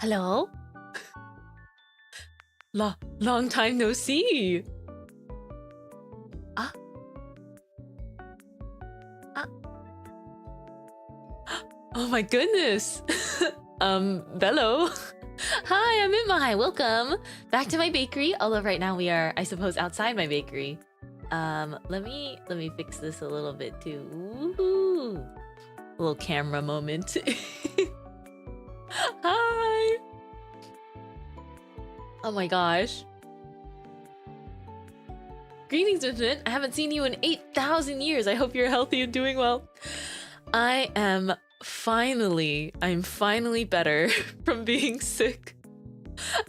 Hello? Long time no see. Ah. Ah. Oh my goodness. Bello. Hi, I'm Mintmai. Welcome back to my bakery. Although right now we are, I suppose, outside my bakery. Let me fix this a little bit too. Woohoo! A little camera moment. Hi. Oh my gosh. Greetings, Mint. I haven't seen you in 8,000 years. I hope you're healthy and doing well. I'm finally better from being sick.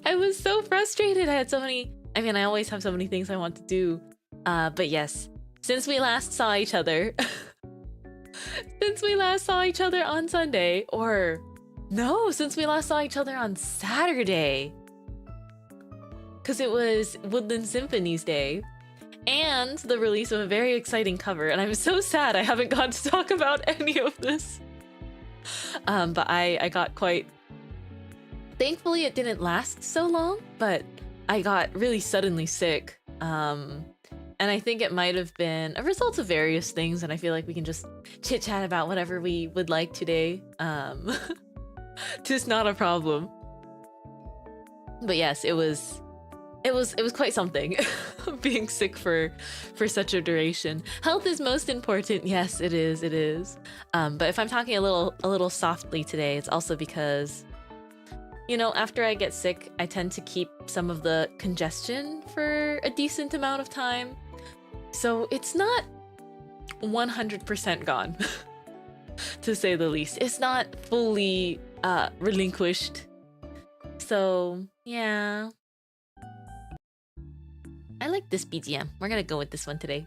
I was so frustrated. I had so many, I always have so many things I want to do. But yes, since we last saw each other, on Sunday, or no, since we last saw each other on Saturday, because it was Woodland Symphony's Day and the release of a very exciting cover, and I'm so sad I haven't got to talk about any of this. But I got quite... Thankfully it didn't last so long, but I got really suddenly sick. And I think it might have been a result of various things, and I feel like we can just chit-chat about whatever we would like today. Just not a problem. But yes, it was quite something being sick for such a duration. Health is most important. Yes, it is. But if I'm talking a little softly today, it's also because, you know, after I get sick, I tend to keep some of the congestion for a decent amount of time. So it's not 100% gone, to say the least. It's not fully relinquished. So yeah. I like this BGM. We're gonna go with this one today.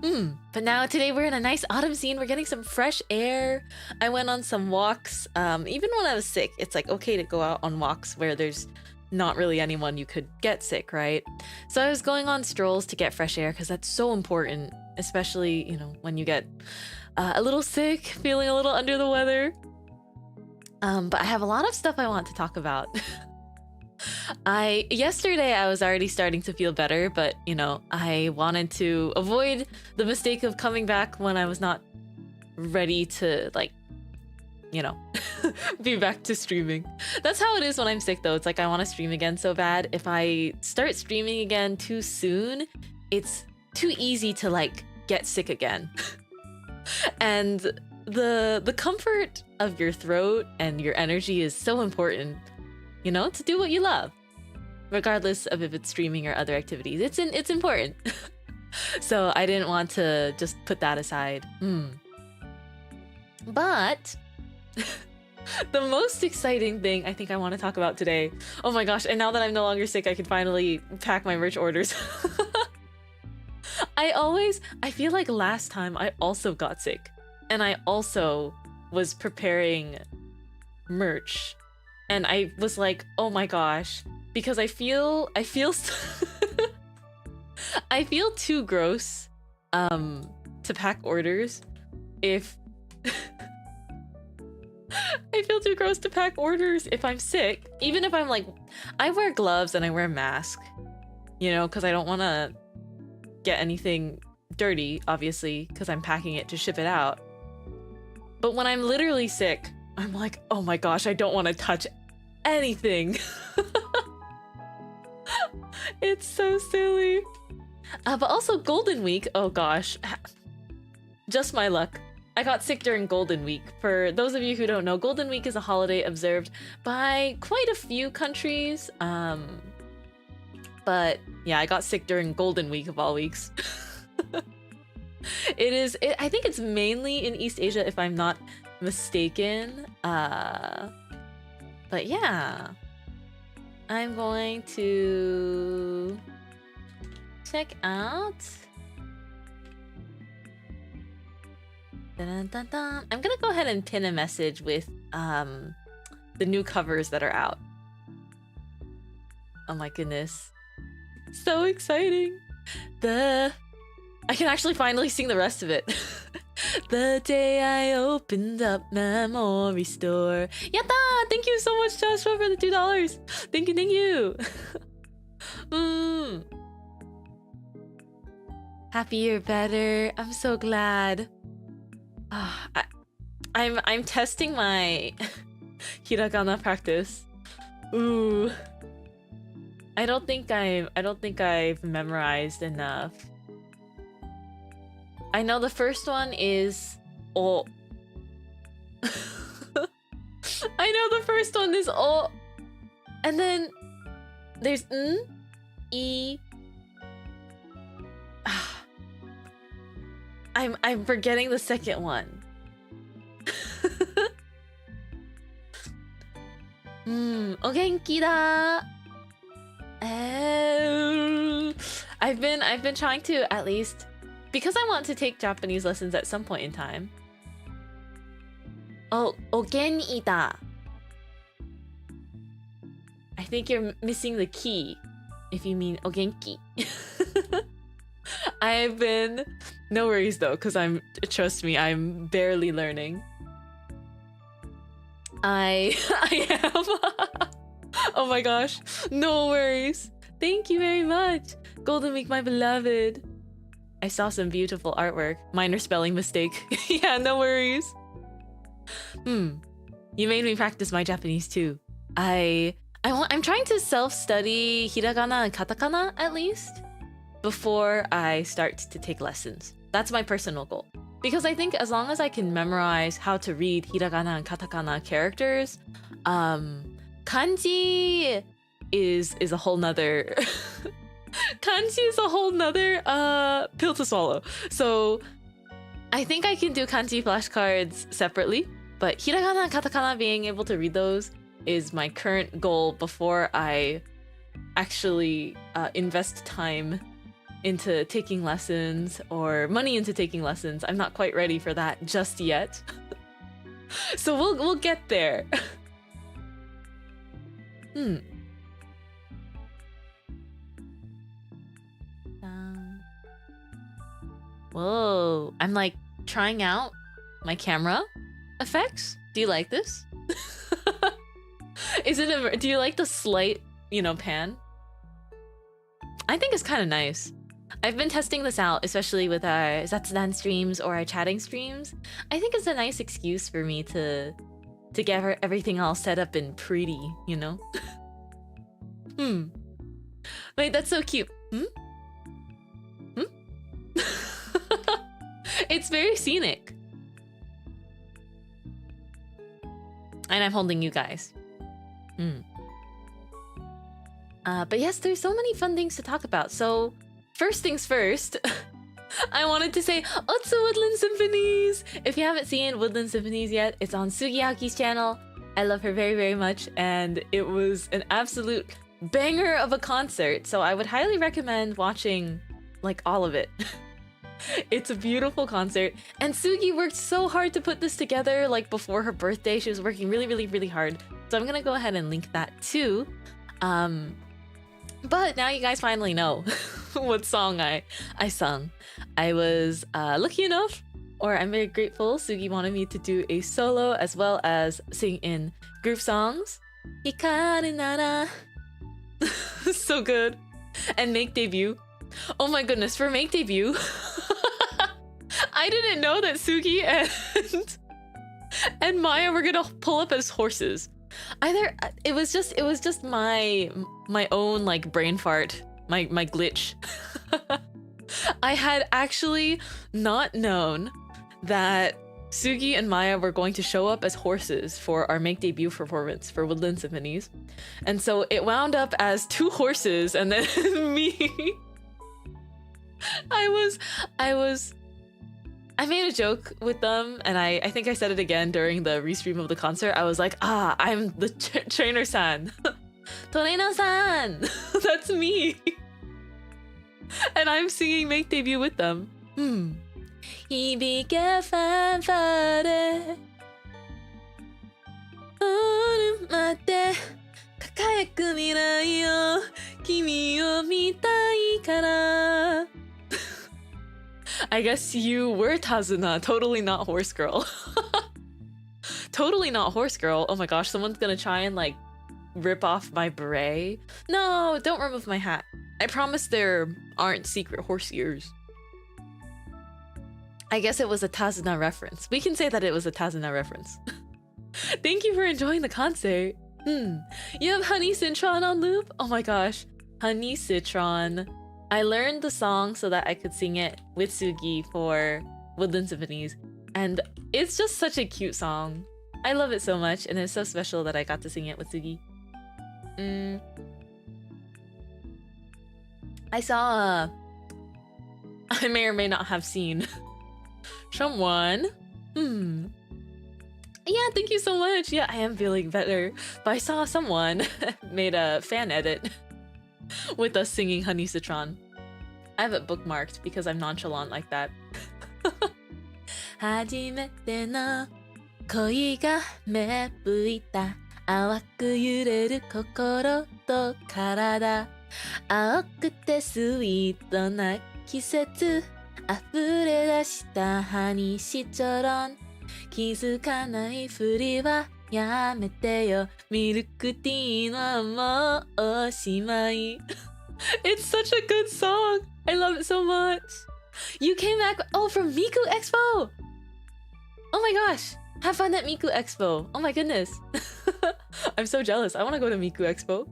But now today we're in a nice autumn scene. We're getting some fresh air. I went on some walks. Even when I was sick, it's like okay to go out on walks where there's not really anyone you could get sick, right? So I was going on strolls to get fresh air because that's so important, especially, you know, when you get a little sick, feeling a little under the weather. But I have a lot of stuff I want to talk about. Yesterday I was already starting to feel better, but you know, I wanted to avoid the mistake of coming back when I was not ready to, like, you know, be back to streaming. That's how it is when I'm sick though. It's like I want to stream again so bad. If I start streaming again too soon, it's too easy to like get sick again. And the comfort of your throat and your energy is so important. You know, to do what you love, regardless of if it's streaming or other activities. It's important. So I didn't want to just put that aside. But the most exciting thing I think I want to talk about today, oh my gosh, and now that I'm no longer sick, I can finally pack my merch orders. I feel like last time I also got sick, and I also was preparing merch. And I was like, oh my gosh, because I feel I feel too gross to pack orders if I feel too gross to pack orders if I'm sick. Even if I'm like, I wear gloves and I wear a mask, you know, because I don't want to get anything dirty, obviously, because I'm packing it to ship it out. But when I'm literally sick, I'm like, oh my gosh, I don't want to touch anything. It's so silly. But also Golden Week, oh gosh. Just my luck. I got sick during Golden Week. For those of you who don't know, Golden Week is a holiday observed by quite a few countries. But yeah, I got sick during Golden Week of all weeks. I think it's mainly in East Asia if I'm not mistaken. But yeah, I'm going to check out. Dun, dun, dun. I'm gonna go ahead and pin a message with the new covers that are out. Oh my goodness, so exciting! I can actually finally sing the rest of it. The day I opened up Memory Store. Yatta! Thank you so much, Joshua, for the $2. Thank you, thank you. Happy you're better. I'm so glad. I'm testing my hiragana practice. Ooh. I don't think I've memorized enough. I know the first one is o. I know the first one is o. And then there's n, e. I'm forgetting the second one. O genki da. I've been trying to, at least because I want to take Japanese lessons at some point in time. Oh, o genki da. I think you're missing the key if you mean o genki. No worries though, because trust me, I'm barely learning. I am. Oh my gosh, no worries. Thank you very much, Golden Week, my beloved. I saw some beautiful artwork. Minor spelling mistake. Yeah, no worries. You made me practice my Japanese too. I'm trying to self-study hiragana and katakana at least before I start to take lessons. That's my personal goal. Because I think as long as I can memorize how to read hiragana and katakana characters, kanji is a whole nother kanji is a whole nother pill to swallow. So I think I can do kanji flashcards separately, but hiragana and katakana, being able to read those is my current goal before I actually invest time into taking lessons or money into taking lessons. I'm not quite ready for that just yet. So we'll get there. Whoa, I'm like trying out my camera effects. Do you like this? Do you like the slight, pan? I think it's kind of nice. I've been testing this out, especially with our Zatsudan streams or our chatting streams. I think it's a nice excuse for me to get everything all set up and pretty, Wait, that's so cute. It's very scenic. And I'm holding you guys. But yes, there's so many fun things to talk about. So first things first, I wanted to say, Otsu Woodland Symphonies! If you haven't seen Woodland Symphonies yet, it's on Sugiyaki's channel. I love her very, very much, and it was an absolute banger of a concert, so I would highly recommend watching, like, all of it. It's a beautiful concert, and Sugi worked so hard to put this together, like, before her birthday. She was working really, really, really hard, so I'm gonna go ahead and link that too. But now you guys finally know what song I sung. I was lucky enough, or I'm very grateful, Sugi wanted me to do a solo as well as sing in group songs. Hikaru nara. So good. And make debut. Oh my goodness, for make debut, I didn't know that Sugi and Maya were gonna pull up as horses. It was just my own, like, brain fart, my glitch. I had actually not known that Sugi and Maya were going to show up as horses for our make debut performance for Woodland Symphonies, and so it wound up as 2 horses and then me. I made a joke with them, and I think I said it again during the restream of the concert. I was like, I'm the trainer-san. Trainer-san! That's me! And I'm singing Make Debut with them. Hibike fanfare Orumate Kakayaku mirai yo Kimi o mitai kara. I guess you were Tazuna, totally not horse girl. Totally not horse girl. Oh my gosh, someone's gonna try and like rip off my beret. No, don't remove my hat. I promise there aren't secret horse ears. I guess it was a Tazuna reference. We can say that it was a Tazuna reference. Thank you for enjoying the concert. You have Honey Citron on loop? Oh my gosh. Honey Citron. I learned the song so that I could sing it with Sugi for Woodland Symphonies. And it's just such a cute song. I love it so much, and it's so special that I got to sing it with Sugi. I saw I may or may not have seen someone. Yeah, thank you so much. Yeah, I am feeling better. But I saw someone made a fan edit with us singing Honey Citron. I have it bookmarked because I'm nonchalant like that. 初めての恋が芽吹いた淡く揺れる心と体青くてスイートな季節溢れ出したハニーシチョロン気づかないふりはやめてよミルクティーのもうおしまい It's such a good song. I love it so much. You came back from Miku Expo. Oh my gosh. Have fun at Miku Expo. Oh my goodness. I'm so jealous. I want to go to Miku Expo.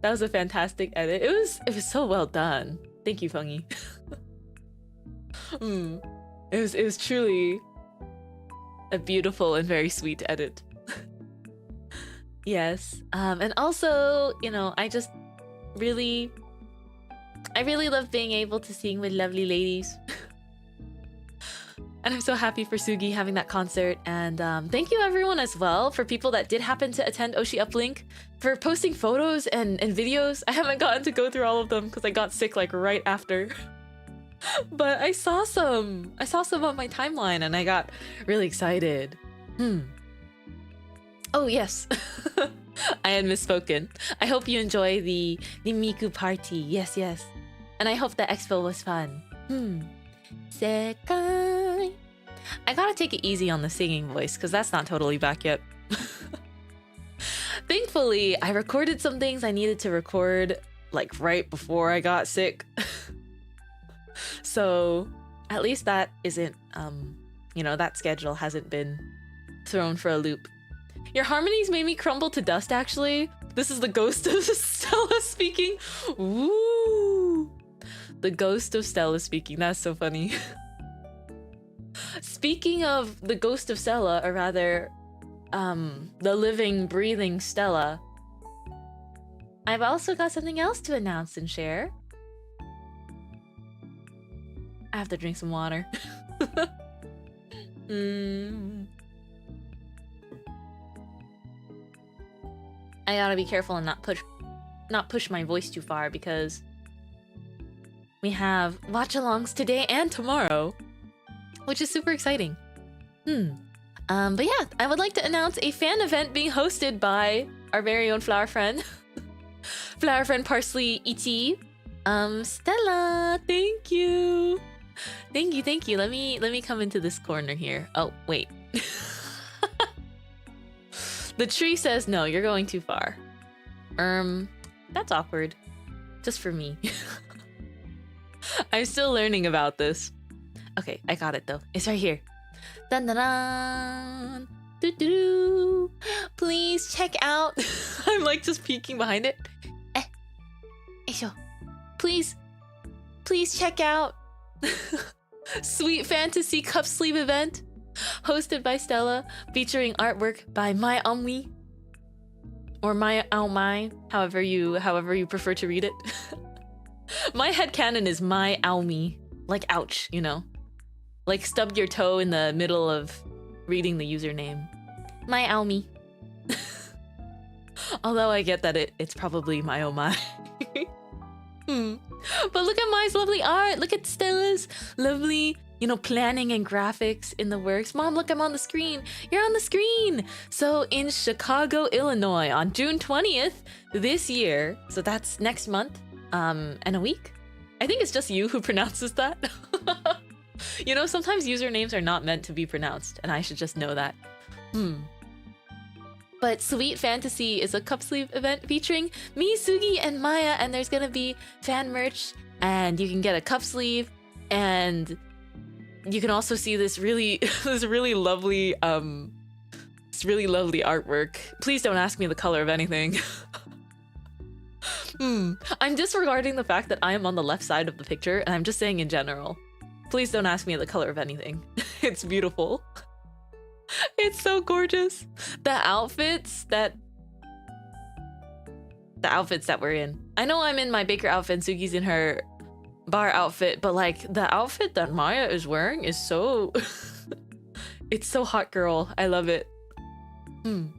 That was a fantastic edit. It was so well done. Thank you, Fungi. It was truly a beautiful and very sweet edit. Yes. And also, you know, I really love being able to sing with lovely ladies. And I'm so happy for Sugi having that concert. And thank you everyone as well for people that did happen to attend Oshi Uplink for posting photos and videos. I haven't gotten to go through all of them because I got sick like right after. But I saw some on my timeline and I got really excited. Oh yes. I had misspoken. I hope you enjoy the Miku party. Yes, yes. And I hope the expo was fun. Sekai. I gotta take it easy on the singing voice because that's not totally back yet. Thankfully, I recorded some things I needed to record like right before I got sick. So at least that isn't, you know, that schedule hasn't been thrown for a loop. Your harmonies made me crumble to dust, actually. This is the ghost of Stella speaking. Ooh. The ghost of Stella speaking. That's so funny. Speaking of the ghost of Stella, or rather, the living, breathing Stella, I've also got something else to announce and share. I have to drink some water. I gotta be careful and not push my voice too far because we have watch-alongs today and tomorrow, which is super exciting. But yeah, I would like to announce a fan event being hosted by our very own flower friend, flower friend Parsley ET. Stella, thank you. Thank you. Let me come into this corner here. Oh, wait. The tree says no, you're going too far. That's awkward. Just for me. I'm still learning about this. Okay, I got it though. It's right here. Dun dun dun. Doo doo doo. Please check out. I'm like just peeking behind it. Please check out Sweet Fantasy Cup Sleeve event hosted by Stella, featuring artwork by my Amwi or my Aomai, however you prefer to read it. My headcanon is my Aomi, like ouch, you know, like stub your toe in the middle of reading the username. My Aomi. Although I get that it's probably my oh my. But look at Mai's lovely art. Look at Stella's lovely, you know, planning and graphics in the works. Mom, look, I'm on the screen. You're on the screen. So in Chicago, Illinois, on June 20th this year, so that's next month, and a week. I think it's just you who pronounces that. You know, sometimes usernames are not meant to be pronounced, and I should just know that. But Sweet Fantasy is a cup sleeve event featuring me, Sugi, and Maya, and there's gonna be fan merch, and you can get a cup sleeve, and you can also see this really lovely artwork. Please don't ask me the color of anything. I'm disregarding the fact that I am on the left side of the picture, and I'm just saying in general. Please don't ask me the color of anything. It's beautiful. It's so gorgeous. The outfits that we're in. I know I'm in my baker outfit and Sugi's in her bar outfit, but like the outfit that Maya is wearing is so it's so hot girl. I love it. I'm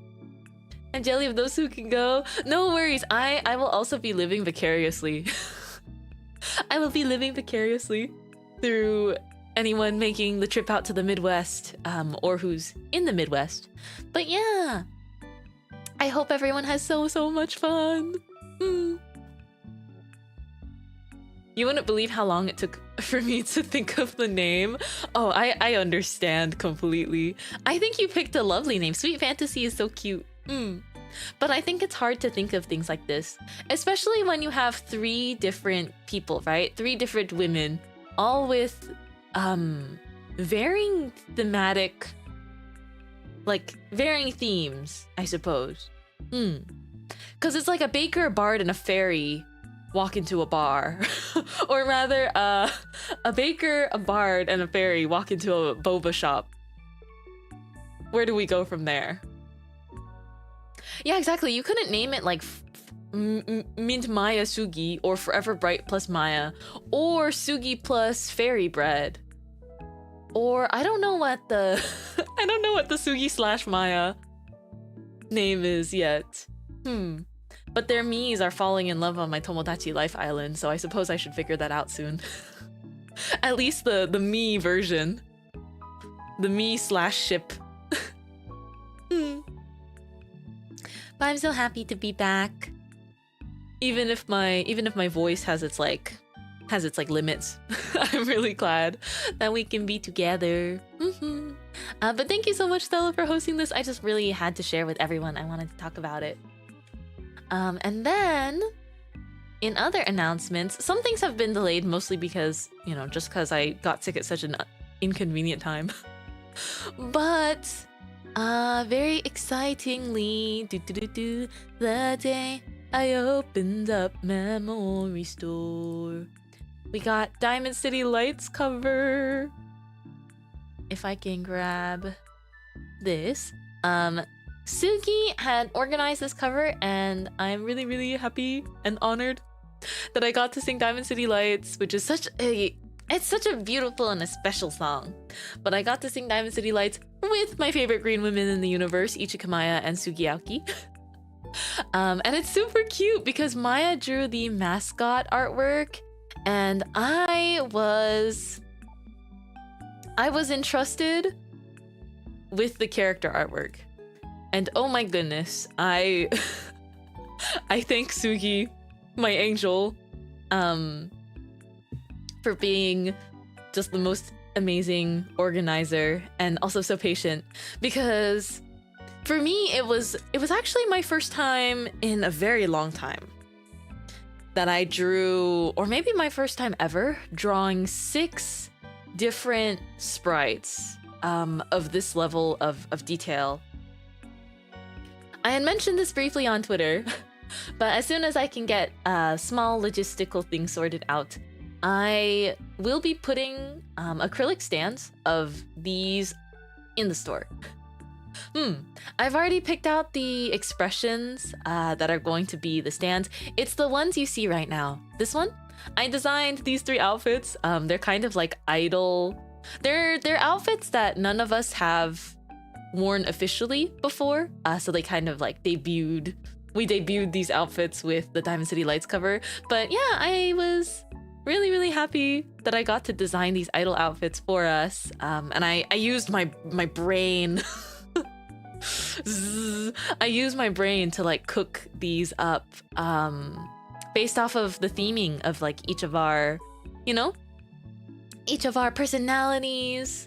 jelly of those who can go. No worries. I will also be living vicariously. I will be living vicariously through anyone making the trip out to the Midwest, or who's in the Midwest. But yeah, I hope everyone has so much fun. You wouldn't believe how long it took for me to think of the name. Oh, I understand completely. I think you picked a lovely name. Sweet Fantasy is so cute. But I think it's hard to think of things like this, especially when you have 3 different people, right? 3 different women, all with varying thematic, like varying themes, I suppose. Because it's like a baker, a bard, and a fairy walk into a bar. Or rather, a baker, a bard, and a fairy walk into a boba shop. Where do we go from there? Yeah, exactly. You couldn't name it like Mintmai Sugi, or Forever Bright plus Maya, or Sugi plus Fairy Bread, or I don't know what the Sugi slash Maya name is yet. But their Miis are falling in love on my Tomodachi Life Island, so I suppose I should figure that out soon. At least the me version, the me slash ship. But I'm so happy to be back. Even if my voice has its limits, I'm really glad that we can be together. But thank you so much, Stella, for hosting this. I just really had to share with everyone. I wanted to talk about it. And then, in other announcements, some things have been delayed, mostly because, you know, just because I got sick at such an inconvenient time. But very excitingly, the day I opened up Memory Store, we got Diamond City Lights cover. If I can grab this. Sugi had organized this cover, and I'm really happy and honored that I got to sing Diamond City Lights, which is such a beautiful and a special song. But I got to sing Diamond City Lights with my favorite green women in the universe, Ichika Maya and Sugi Aoki. And it's super cute because Maya drew the mascot artwork, and I was entrusted with the character artwork. And oh my goodness, I thank Sugi, my angel, for being just the most amazing organizer and also so patient, because for me it was actually my first time in a very long time that I drew, or maybe my first time ever, drawing 6 different sprites of this level of detail. I had mentioned this briefly on Twitter, but as soon as I can get small logistical things sorted out, I will be putting acrylic stands of these in the store. I've already picked out the expressions that are going to be the stands. It's the ones you see right now. This one, I designed these 3 outfits. They're kind of like idol. They're outfits that none of us have worn officially before, so they kind of like debuted. We debuted these outfits with the Diamond City Lights cover. But yeah, I was really happy that I got to design these idol outfits for us, and I used my brain. I used my brain to like cook these up based off of the theming of like each of our, you know, each of our personalities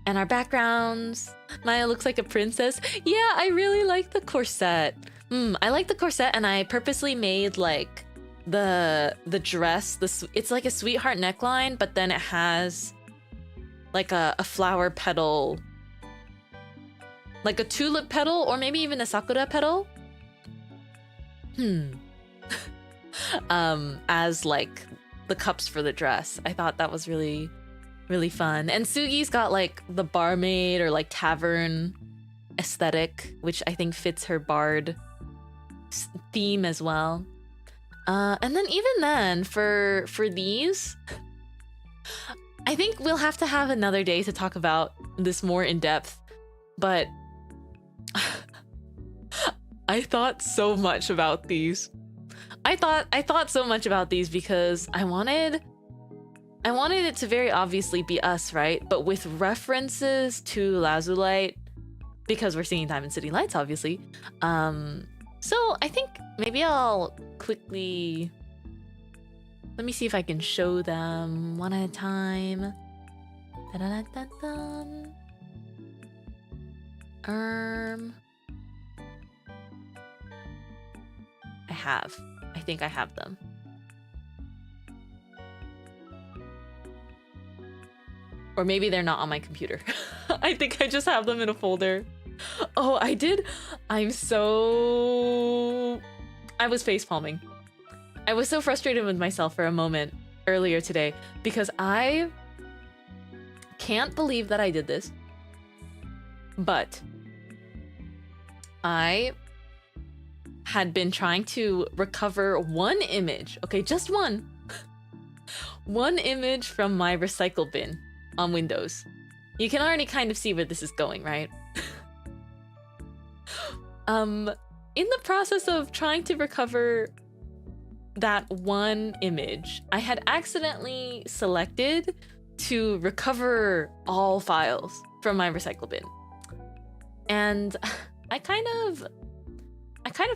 and our backgrounds. Maya looks like a princess. Yeah, I really like the corset. I like the corset, and I purposely made like the dress. It's like a sweetheart neckline, but then it has like a flower petal, like a tulip petal, or maybe even a sakura petal. As like the cups for the dress. I thought that was really, really fun. And Sugi's got like the barmaid or like tavern aesthetic, which I think fits her bard theme as well. And then even then for these, I think we'll have to have another day to talk about this more in depth, but I thought so much about these. I thought so much about these because I wanted it to very obviously be us, right? But with references to Lazulite, because we're singing Diamond City Lights, obviously. So I think maybe I'll quickly, let me see if I can show them one at a time. I think I have them. Or maybe they're not on my computer. I think I just have them in a folder. Oh, I did. I was facepalming. I was so frustrated with myself for a moment earlier today because I can't believe that I did this. But I had been trying to recover one image, okay, just one image from my recycle bin on Windows. You can already kind of see where this is going, right? In the process of trying to recover that one image, I had accidentally selected to recover all files from my recycle bin. And I kind of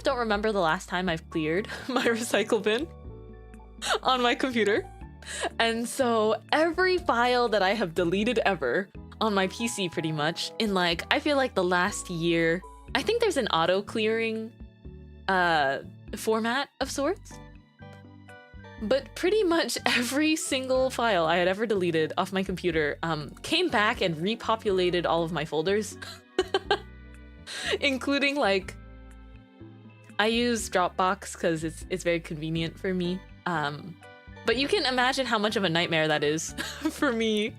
don't remember the last time I've cleared my recycle bin on my computer. And so every file that I have deleted ever on my PC pretty much in like, I feel like the last year, I think there's an auto clearing format of sorts. But pretty much every single file I had ever deleted off my computer came back and repopulated all of my folders. Including like, I use Dropbox because it's very convenient for me. But you can imagine how much of a nightmare that is for me,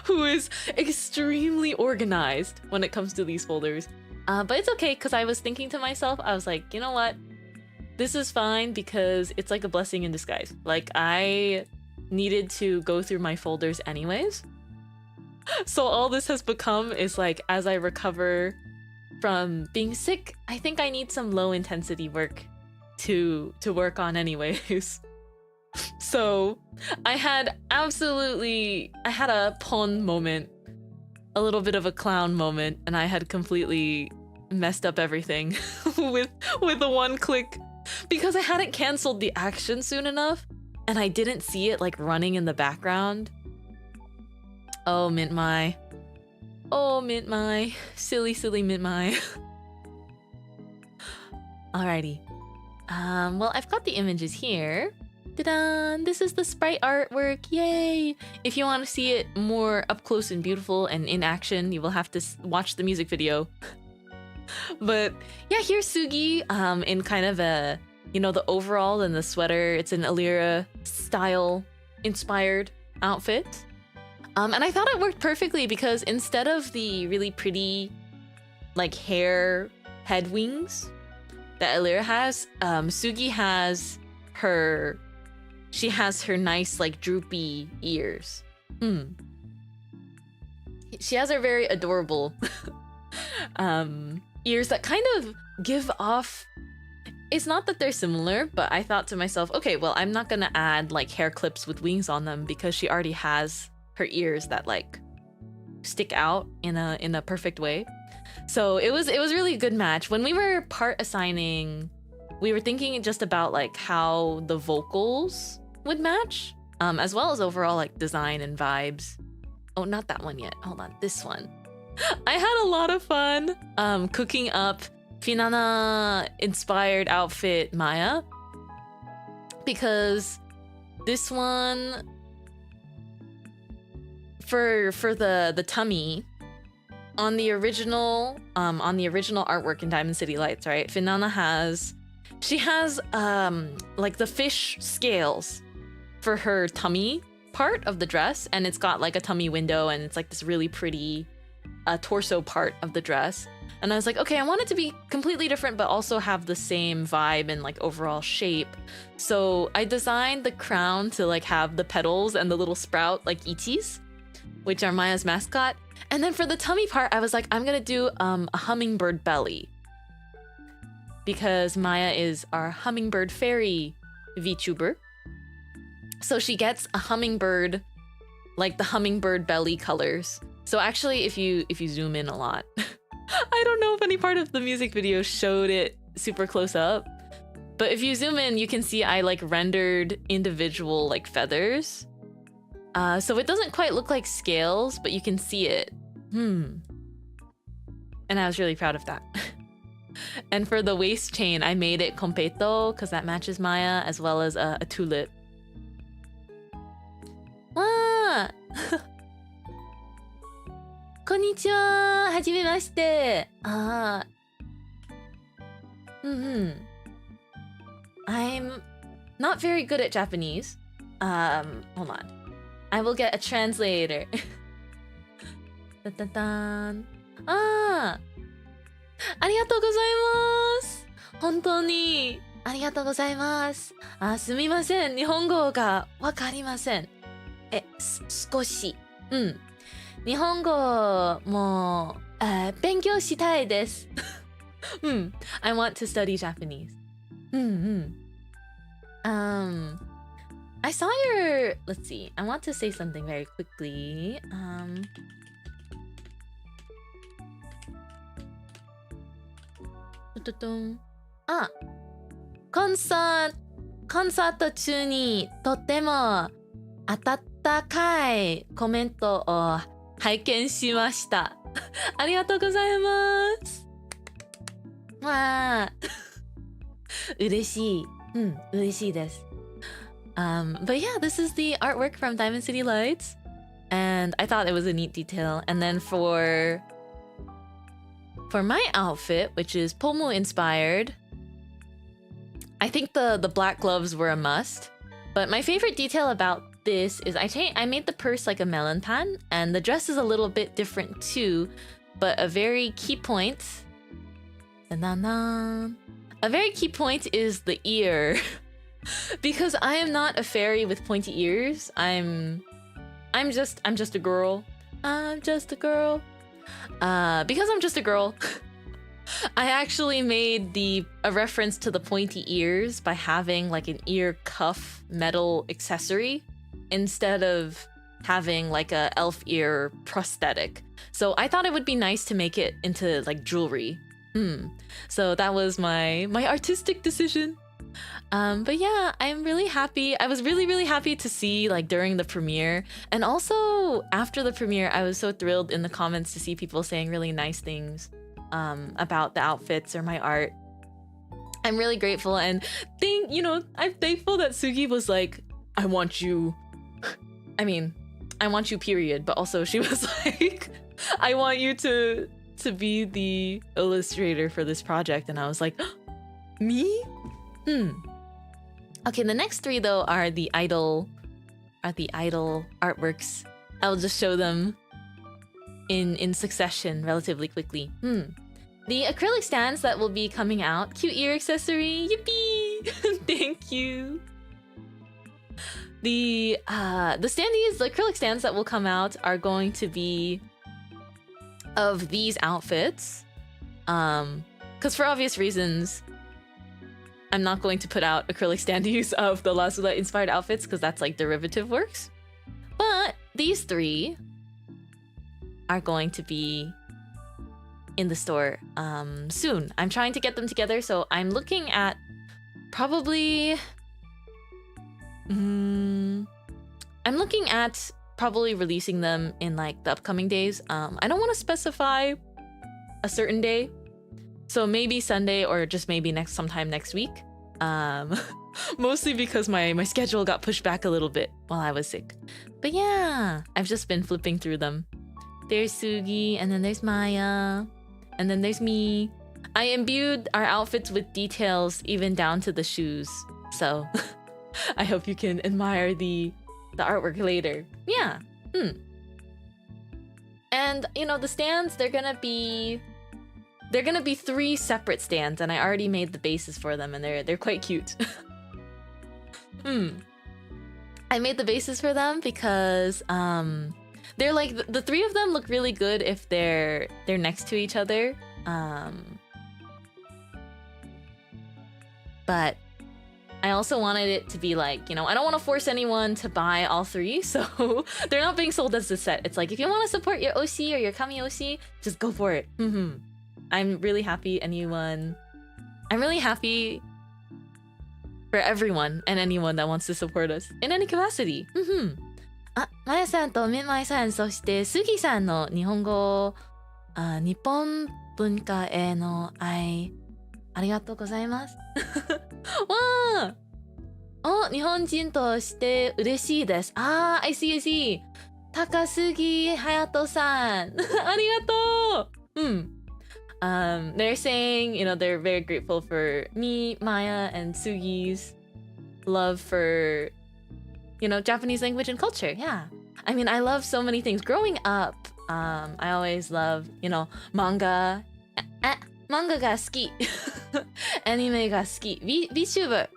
who is extremely organized when it comes to these folders. But it's okay, because I was thinking to myself, I was like, you know what? This is fine because it's like a blessing in disguise. Like, I needed to go through my folders anyways. So all this has become is like, as I recover from being sick, I think I need some low intensity work to work on anyways. So I had a pon moment, a little bit of a clown moment, and I had completely messed up everything with the one click because I hadn't canceled the action soon enough and I didn't see it like running in the background. Oh, Mintmai. Oh, Mintmai. Silly Mintmai. Alrighty. Well, I've got the images here. Ta-da! This is the sprite artwork. Yay! If you want to see it more up close and beautiful and in action, you will have to watch the music video. But yeah, here's Sugi in kind of a, you know, the overall and the sweater. It's an Alira style inspired outfit. And I thought it worked perfectly because instead of the really pretty like hair head wings that Alira has, Sugi has her nice like droopy ears. She has her very adorable ears that kind of give off, it's not that they're similar, but I thought to myself, okay, well, I'm not gonna add like hair clips with wings on them because she already has her ears that like stick out in a perfect way. So it was really a good match. When we were part assigning, we were thinking just about like how the vocals would match as well as overall like design and vibes. Oh, not that one yet. Hold on, this one. I had a lot of fun cooking up Finana inspired outfit Maya, because this one for the tummy on the original artwork in Diamond City Lights, right? Finana has like the fish scales for her tummy part of the dress, and it's got like a tummy window, and it's like this really pretty torso part of the dress. And I was like, okay, I want it to be completely different but also have the same vibe and like overall shape. So I designed the crown to like have the petals and the little sprout like ichis, which are Maya's mascot. And then for the tummy part, I was like, I'm gonna do a hummingbird belly, because Maya is our hummingbird fairy VTuber. So she gets a hummingbird, like the hummingbird belly colors. So actually, if you zoom in a lot, I don't know if any part of the music video showed it super close up, but if you zoom in, you can see I like rendered individual like feathers. So it doesn't quite look like scales, but you can see it. And I was really proud of that. And for the waist chain, I made it completo because that matches Maya, as well as a tulip. Wow! こんにちは。はじめまして。I'm not very good at Japanese. Hold on. I will get a translator. たたたん。ありがとうございます。本当にありがとうございます。すみません。日本語がわかりません。少し。日本語も勉強したいです。I want to study Japanese. I saw your... Let's see. I want to say something very quickly.コンサート中にとっても温かいコメントを拝見しました。ありがとうございます。わあ。嬉しい。嬉しいです。But yeah, this is the artwork from Diamond City Lights, and I thought it was a neat detail. And then for my outfit, which is Pomu inspired, I think the black gloves were a must. But my favorite detail about this is I made the purse like a melon pan, and the dress is a little bit different too. But a very key point, a very key point is the ear. Because I am not a fairy with pointy ears. I'm just a girl. I'm just a girl. Because I'm just a girl, I actually made a reference to the pointy ears by having like an ear cuff metal accessory instead of having like a elf ear prosthetic. So I thought it would be nice to make it into like jewelry. So that was my artistic decision. But yeah, I'm really happy. I was really happy to see like during the premiere, and also after the premiere, I was so thrilled in the comments to see people saying really nice things about the outfits or my art. I'm really grateful, and I'm thankful that Sugi was like, I want you period, but also she was like, I want you to be the illustrator for this project. And I was like, me? Okay, the next three though are the idol artworks. I'll just show them in succession relatively quickly. The acrylic stands that will be coming out. Cute ear accessory. Yippee! Thank you. The standees, the acrylic stands that will come out are going to be of these outfits. Because for obvious reasons, I'm not going to put out acrylic standees of the Lazula inspired outfits because that's like derivative works. But these three are going to be in the store soon. I'm trying to get them together, so I'm looking at probably I'm looking at probably releasing them in like the upcoming days. I don't want to specify a certain day, so maybe Sunday or just maybe sometime next week. Mostly because my schedule got pushed back a little bit while I was sick. But yeah, I've just been flipping through them. There's Sugi, and then there's Maya, and then there's me. I imbued our outfits with details even down to the shoes. So I hope you can admire the artwork later. Yeah. And you know, the stands, they're gonna be 3 separate stands, and I already made the bases for them, and they're quite cute. I made the bases for them because they're like the 3 of them look really good if they're next to each other. But I also wanted it to be like, you know, I don't want to force anyone to buy all 3, so they're not being sold as a set. It's like, if you want to support your OC or your Kami OC, just go for it. I'm really happy for everyone and anyone that wants to support us in any capacity. あ、まやさんとみんまいさん、そしてすぎさんの日本語、日本文化への愛、ありがとうございます。わあ、日本人として嬉しいです。I see, I see. 高杉隼人さん、ありがとう。They're saying, you know, they're very grateful for me, Maya, and Sugi's love for, you know, Japanese language and culture. Yeah. I mean, I love so many things. Growing up, I always love, you know, manga. Manga ga suki. Anime ga suki. VTuber.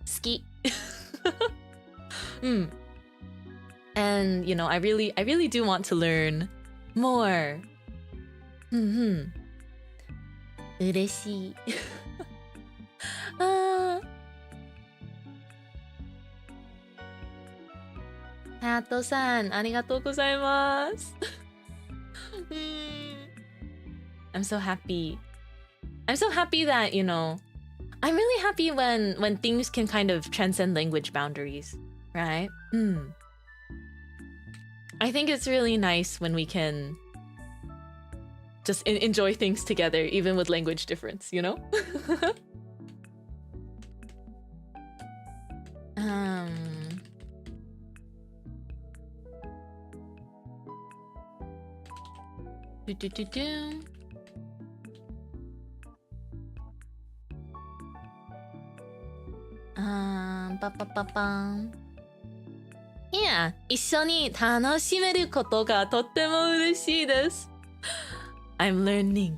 Suki. And, you know, I really do want to learn more. 嬉しい。ハヤトさん、ありがとうございます。I'm so happy. I'm so happy that, you know, I'm really happy when things can kind of transcend language boundaries, right? I think it's really nice when we can just enjoy things together, even with language difference, you know? Yeah, 一緒に楽しめることがとっても嬉しいです。I'm learning.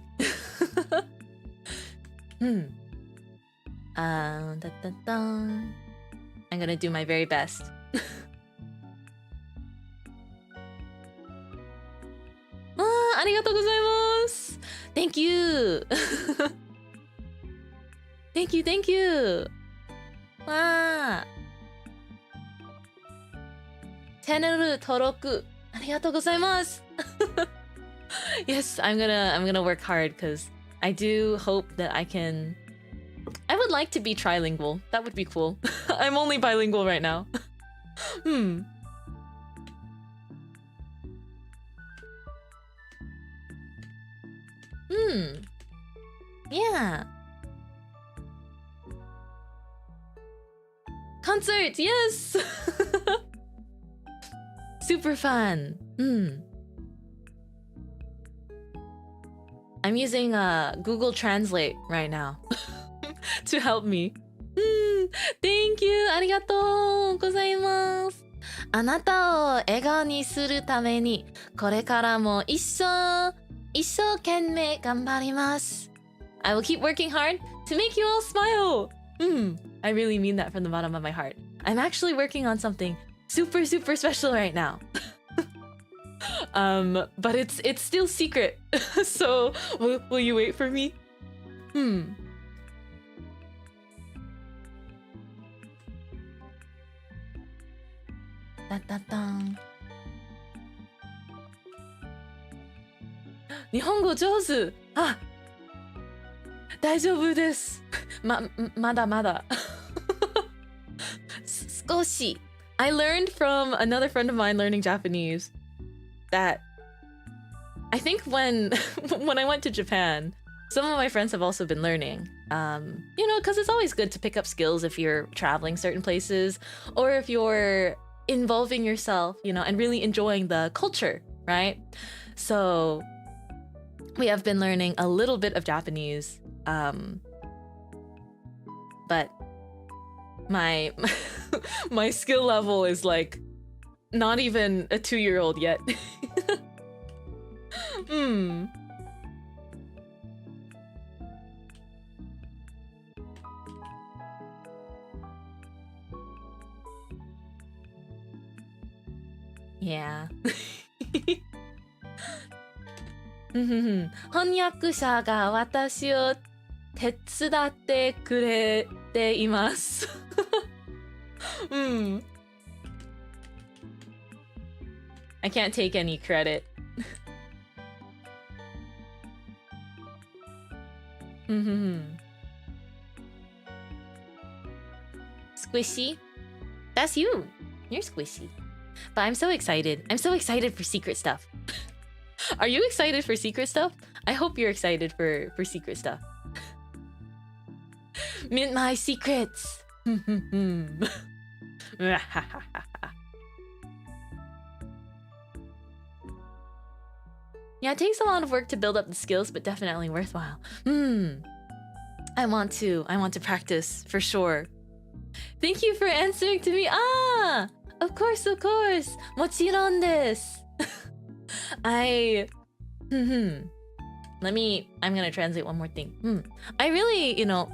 I'm gonna do my very best. Arigatou gozaimasu. Thank you. Thank you. Wow. Channel 登録ありがとうございます。Yes, I'm gonna work hard because I do hope that I would like to be trilingual. That would be cool. I'm only bilingual right now. Yeah. Concert, yes. Super fun. I'm using Google Translate right now to help me. Thank you. ありがとうございます。あなたを笑顔にするためにこれからも一生懸命頑張ります。I will keep working hard to make you all smile. I really mean that from the bottom of my heart. I'm actually working on something super special right now. But it's still secret. So will you wait for me? Da-da-dang. 日本語上手。あ、大丈夫です。まだ少し I learned from another friend of mine learning Japanese that I think when when I went to Japan, some of my friends have also been learning. You know, because it's always good to pick up skills if you're traveling certain places or if you're involving yourself, you know, and really enjoying the culture, right? So we have been learning a little bit of Japanese, but my my skill level is like not even a 2-year-old yet. Yeah. 翻訳者が私を手伝ってくれています。I can't take any credit. Squishy? That's you. You're squishy. But I'm so excited. I'm so excited for secret stuff. Are you excited for secret stuff? I hope you're excited for secret stuff. Mintmai secrets. Yeah, it takes a lot of work to build up the skills, but definitely worthwhile. I want to practice for sure. Thank you for answering to me. Ah, of course, of course. もちろんです。I'm gonna translate one more thing. I really, you know,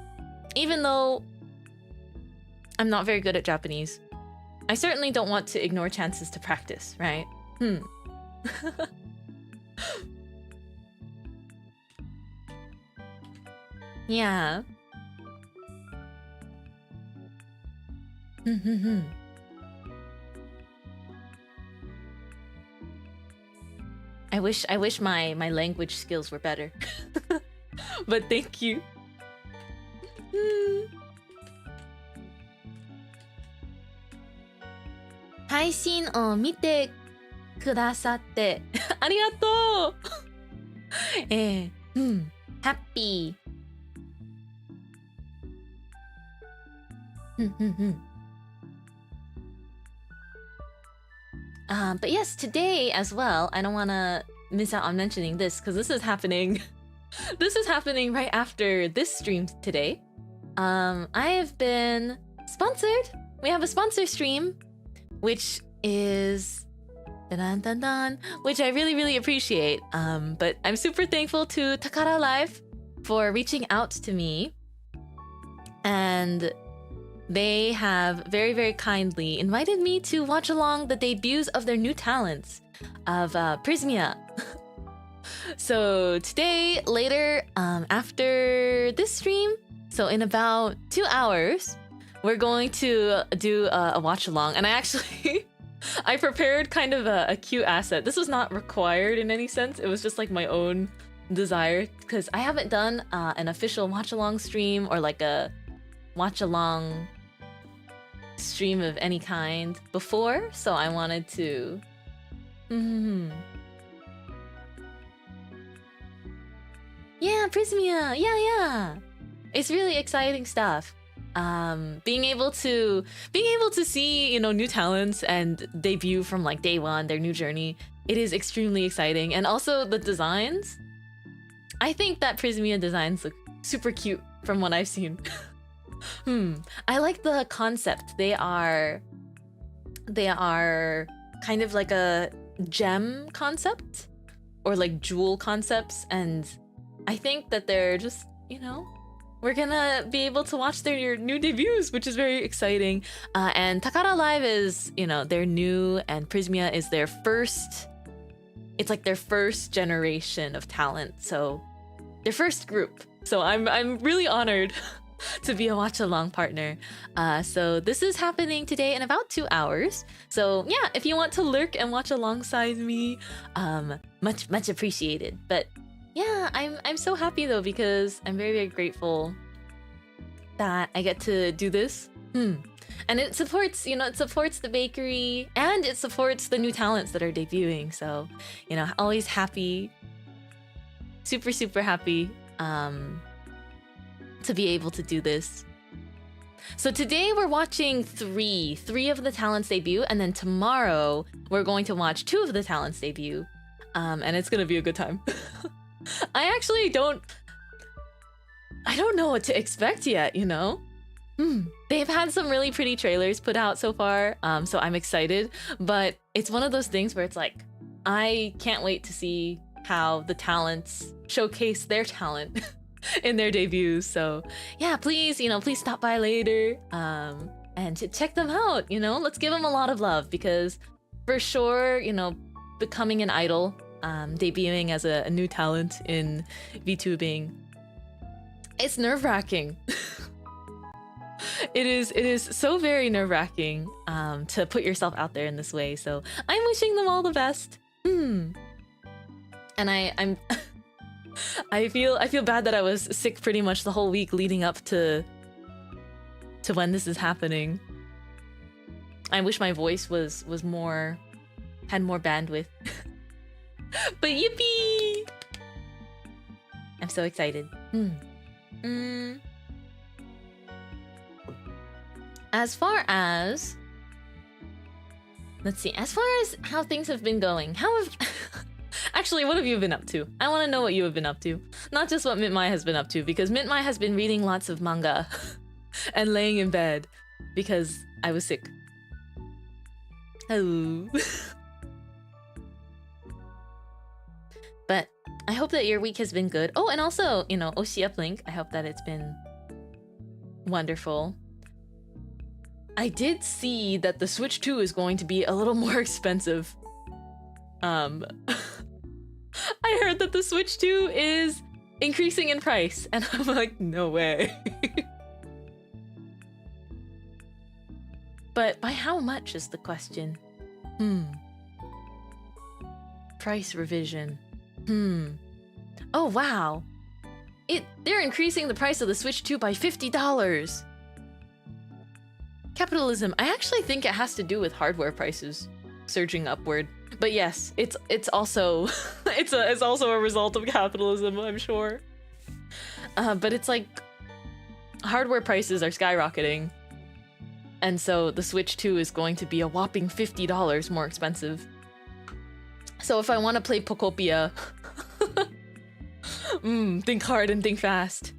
even though I'm not very good at Japanese, I certainly don't want to ignore chances to practice, right? Yeah. I wish my language skills were better. But thank you. 配信を見てくださってありがとう。ハッピー。But yes, today as well, I don't want to miss out on mentioning this because this is happening. This is happening right after this stream today. I have been sponsored. We have a sponsor stream, which is which I really, really appreciate. But I'm super thankful to Takara Live for reaching out to me. And they have very, very kindly invited me to watch along the debuts of their new talents of Prismia. So today, later, after this stream, so in about 2 hours, we're going to do a watch along. And I actually, I prepared kind of a cute asset. This was not required in any sense. It was just like my own desire because I haven't done an official watch along stream or like a watch along stream of any kind before, so I wanted to yeah, Prismia, yeah, it's really exciting stuff. Being able to see, you know, new talents and debut from like day one, their new journey, it is extremely exciting. And also the designs, I think that Prismia designs look super cute from what I've seen. I like the concept. They are kind of like a gem concept or like jewel concepts, and I think that they're just, you know, we're gonna be able to watch their new debuts, which is very exciting. And Takara Live is, you know, they're new, and Prismia is their first, it's like their first generation of talent, so their first group. So I'm really honored to be a watch along partner. So this is happening today in about 2 hours. So yeah, if you want to lurk and watch alongside me, much appreciated. But yeah, I'm so happy though, because I'm very, very grateful that I get to do this. And it supports, you know, it supports the bakery and it supports the new talents that are debuting. So, you know, always happy, super, super happy to be able to do this. So today we're watching three of the talents debut, and then tomorrow we're going to watch 2 of the talents debut. And it's gonna be a good time. I actually don't know what to expect yet, you know? They've had some really pretty trailers put out so far, so I'm excited. But it's one of those things where it's like, I can't wait to see how the talents showcase their talent in their debuts. So yeah, please, you know, please stop by later and to check them out, you know? Let's give them a lot of love, because for sure, you know, becoming an idol, debuting as a new talent in VTubing, it's nerve-wracking. It is so very nerve-wracking to put yourself out there in this way. So I'm wishing them all the best. And I'm I feel bad that I was sick pretty much the whole week leading up to when this is happening. I wish my voice was more, had more bandwidth. But yippee! I'm so excited. As far as, let's see, as far as how things have been going, how have actually, what have you been up to? I want to know what you have been up to, not just what Mintmai has been up to, because Mintmai has been reading lots of manga and laying in bed because I was sick. Hello. But I hope that your week has been good. Oh, and also, you know, Oshi Uplink, I hope that it's been wonderful. I did see that the Switch 2 is going to be a little more expensive. I heard that the Switch 2 is increasing in price, and I'm like, no way. But by how much is the question? Price revision. Oh, wow. They're increasing the price of the Switch 2 by $50. Capitalism. I actually think it has to do with hardware prices surging upward. But yes, it's also it's also a result of capitalism, I'm sure. But it's like hardware prices are skyrocketing. And so the Switch 2 is going to be a whopping $50 more expensive. So if I want to play Pokopia, think hard and think fast.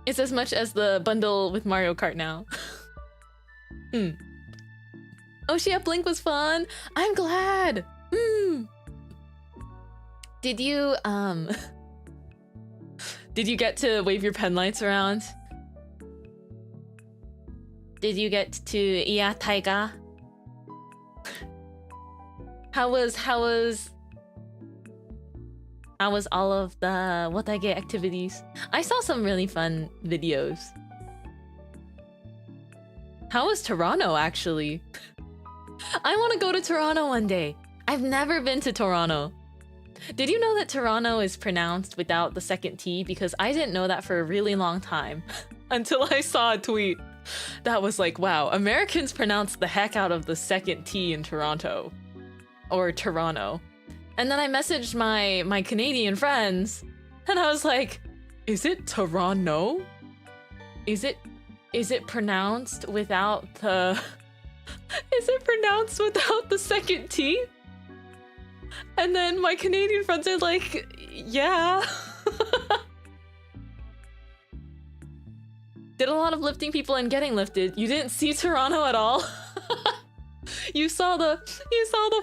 It's as much as the bundle with Mario Kart now. Oshi Uplink was fun. I'm glad. Did you get to wave your pen lights around? Did you get to Iya Taiga? How was all of the Watage activities? I saw some really fun videos. How was Toronto, actually? I want to go to Toronto one day. I've never been to Toronto. Did you know that Toronto is pronounced without the second T? Because I didn't know that for a really long time. Until I saw a tweet that was like, wow, Americans pronounce the heck out of the second T in Toronto. Or Toronto. And then I messaged my Canadian friends, and I was like, is it Toronto? Is it pronounced without the... Is it pronounced without the second T? And then my Canadian friends are like, yeah. Did a lot of lifting people and getting lifted. You didn't see Toronto at all? You saw the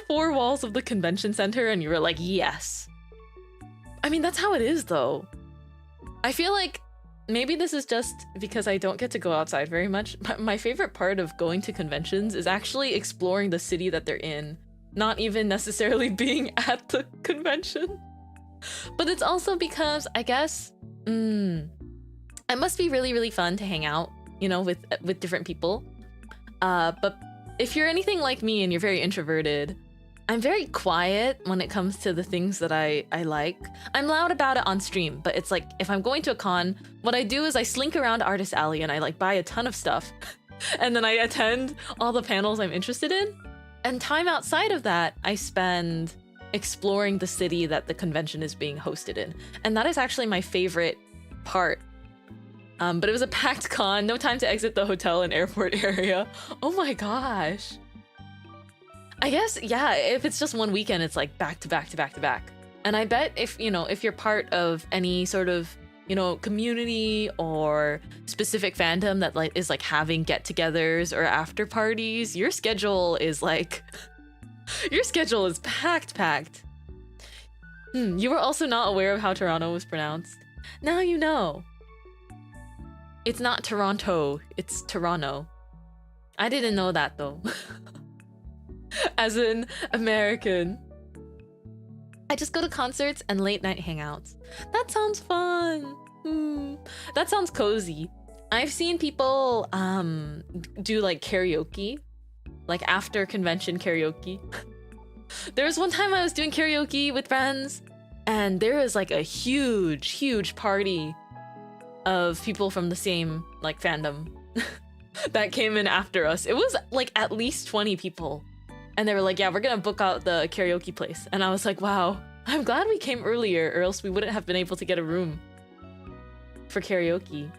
4 walls of the convention center and you were like, yes. I mean, that's how it is though. I feel like maybe this is just because I don't get to go outside very much. My favorite part of going to conventions is actually exploring the city that they're in, not even necessarily being at the convention. But it's also because, I guess, it must be really, really fun to hang out, you know, with different people. But if you're anything like me and you're very introverted, I'm very quiet when it comes to the things that I like. I'm loud about it on stream, but it's like if I'm going to a con, what I do is I slink around Artist Alley and I like buy a ton of stuff. And then I attend all the panels I'm interested in. And time outside of that, I spend exploring the city that the convention is being hosted in. And that is actually my favorite part. But it was a packed con, no time to exit the hotel and airport area. Oh my gosh. I guess, yeah, if it's just one weekend, it's like back to back to back to back. And I bet if, you know, if you're part of any sort of, you know, community or specific fandom that like is like having get-togethers or after parties, your schedule is like, your schedule is packed. You were also not aware of how Toronto was pronounced. Now you know. It's not Toronto, it's Toronto. I didn't know that though. As an American. I just go to concerts and late night hangouts. That sounds fun. That sounds cozy. I've seen people do like karaoke, like after convention karaoke. There was one time I was doing karaoke with friends and there was like a huge party of people from the same like fandom that came in after us. It was like at least 20 people. And they were like, yeah, we're gonna book out the karaoke place. And I was like, wow, I'm glad we came earlier or else we wouldn't have been able to get a room for karaoke.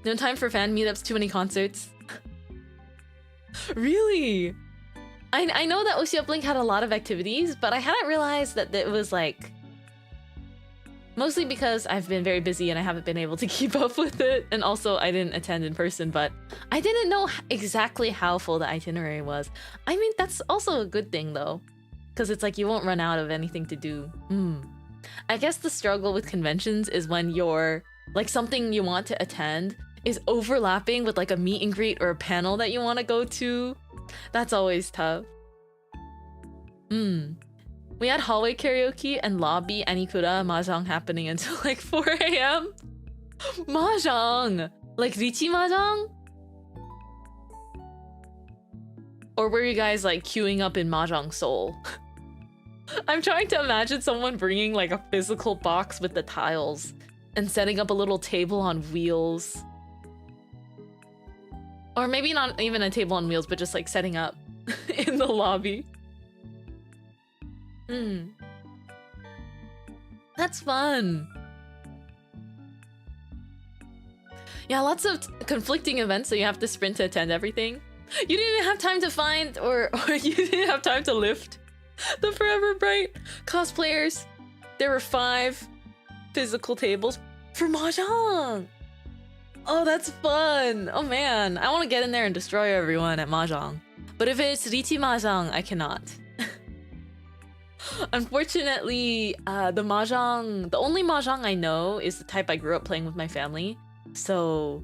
No time for fan meetups, too many concerts. Really? I know that OC Uplink had a lot of activities, but I hadn't realized that it was like... Mostly because I've been very busy and I haven't been able to keep up with it. And also I didn't attend in person, but I didn't know exactly how full the itinerary was. I mean, that's also a good thing though, because it's like you won't run out of anything to do. I guess the struggle with conventions is when you're like something you want to attend is overlapping with like a meet and greet or a panel that you want to go to. That's always tough. We had hallway karaoke and lobby anikura mahjong happening until like 4 AM. Mahjong! Like Richi mahjong? Or were you guys like queuing up in Mahjong Seoul? I'm trying to imagine someone bringing like a physical box with the tiles and setting up a little table on wheels. Or maybe not even a table on wheels, but just like setting up in the lobby. That's fun. Yeah, lots of conflicting events, so you have to sprint to attend everything. You didn't even have time to find, or you didn't have time to lift the Forever Bright cosplayers. There were 5 physical tables for Mahjong. Oh, that's fun. Oh man, I want to get in there and destroy everyone at Mahjong. But if it's Richi Mahjong, I cannot. Unfortunately, the only Mahjong I know is the type I grew up playing with my family. So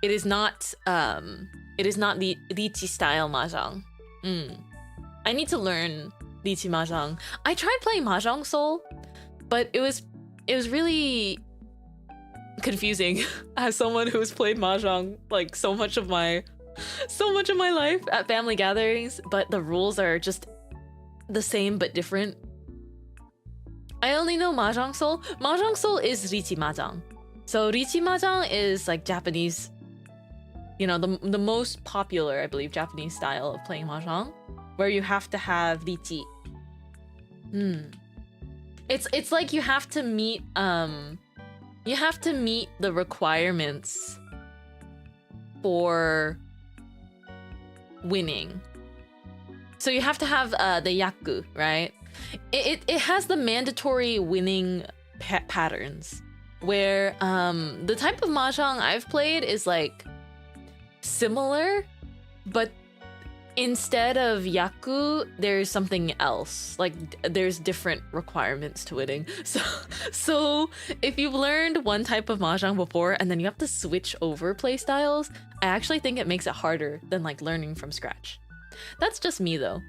it is not the Richi style Mahjong. I need to learn Richi Mahjong. I tried playing Mahjong Seoul, but it was really confusing as someone who's played Mahjong like so much of my life at family gatherings, but the rules are just the same but different. I only know Mahjong Seoul. Mahjong Seoul is Richi Mahjong. So Richi Mahjong is like Japanese, you know, the most popular, I believe, Japanese style of playing Mahjong, where you have to have Richi. It's like you have to meet the requirements for winning. So you have to have the yaku, right? It has the mandatory winning patterns, where the type of mahjong I've played is like similar, but instead of yaku, there's something else. Like there's different requirements to winning. So if you've learned one type of mahjong before and then you have to switch over play styles, I actually think it makes it harder than like learning from scratch. That's just me though.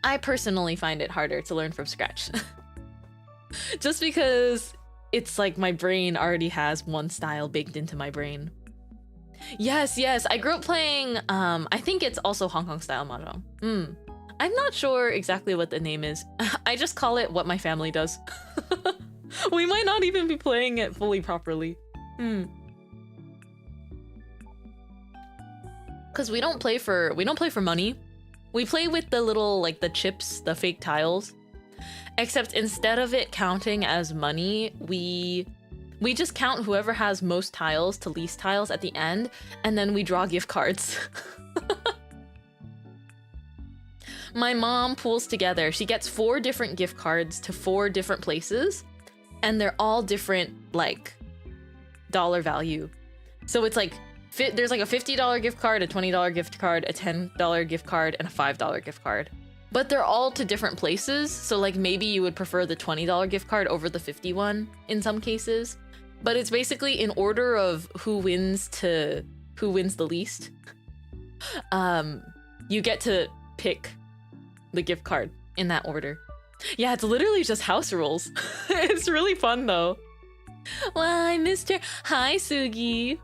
I personally find it harder to learn from scratch. Just because it's like my brain already has one style baked into my brain. Yes, yes. I grew up playing, I think it's also Hong Kong style mahjong. I'm not sure exactly what the name is. I just call it what my family does. We might not even be playing it fully properly. Cause we don't play for money. We play with the little, like, the chips, the fake tiles. Except instead of it counting as money, we just count whoever has most tiles to least tiles at the end, and then we draw gift cards. My mom pools together. She gets 4 different gift cards to 4 different places, and they're all different, like, dollar value. So it's like, there's like a $50 gift card, a $20 gift card, a $10 gift card, and a $5 gift card. But they're all to different places, so like maybe you would prefer the $20 gift card over the $50 one in some cases. But it's basically in order of who wins the least. You get to pick the gift card in that order. Yeah, it's literally just house rules. It's really fun though. Well, I missed her. Hi, Sugi.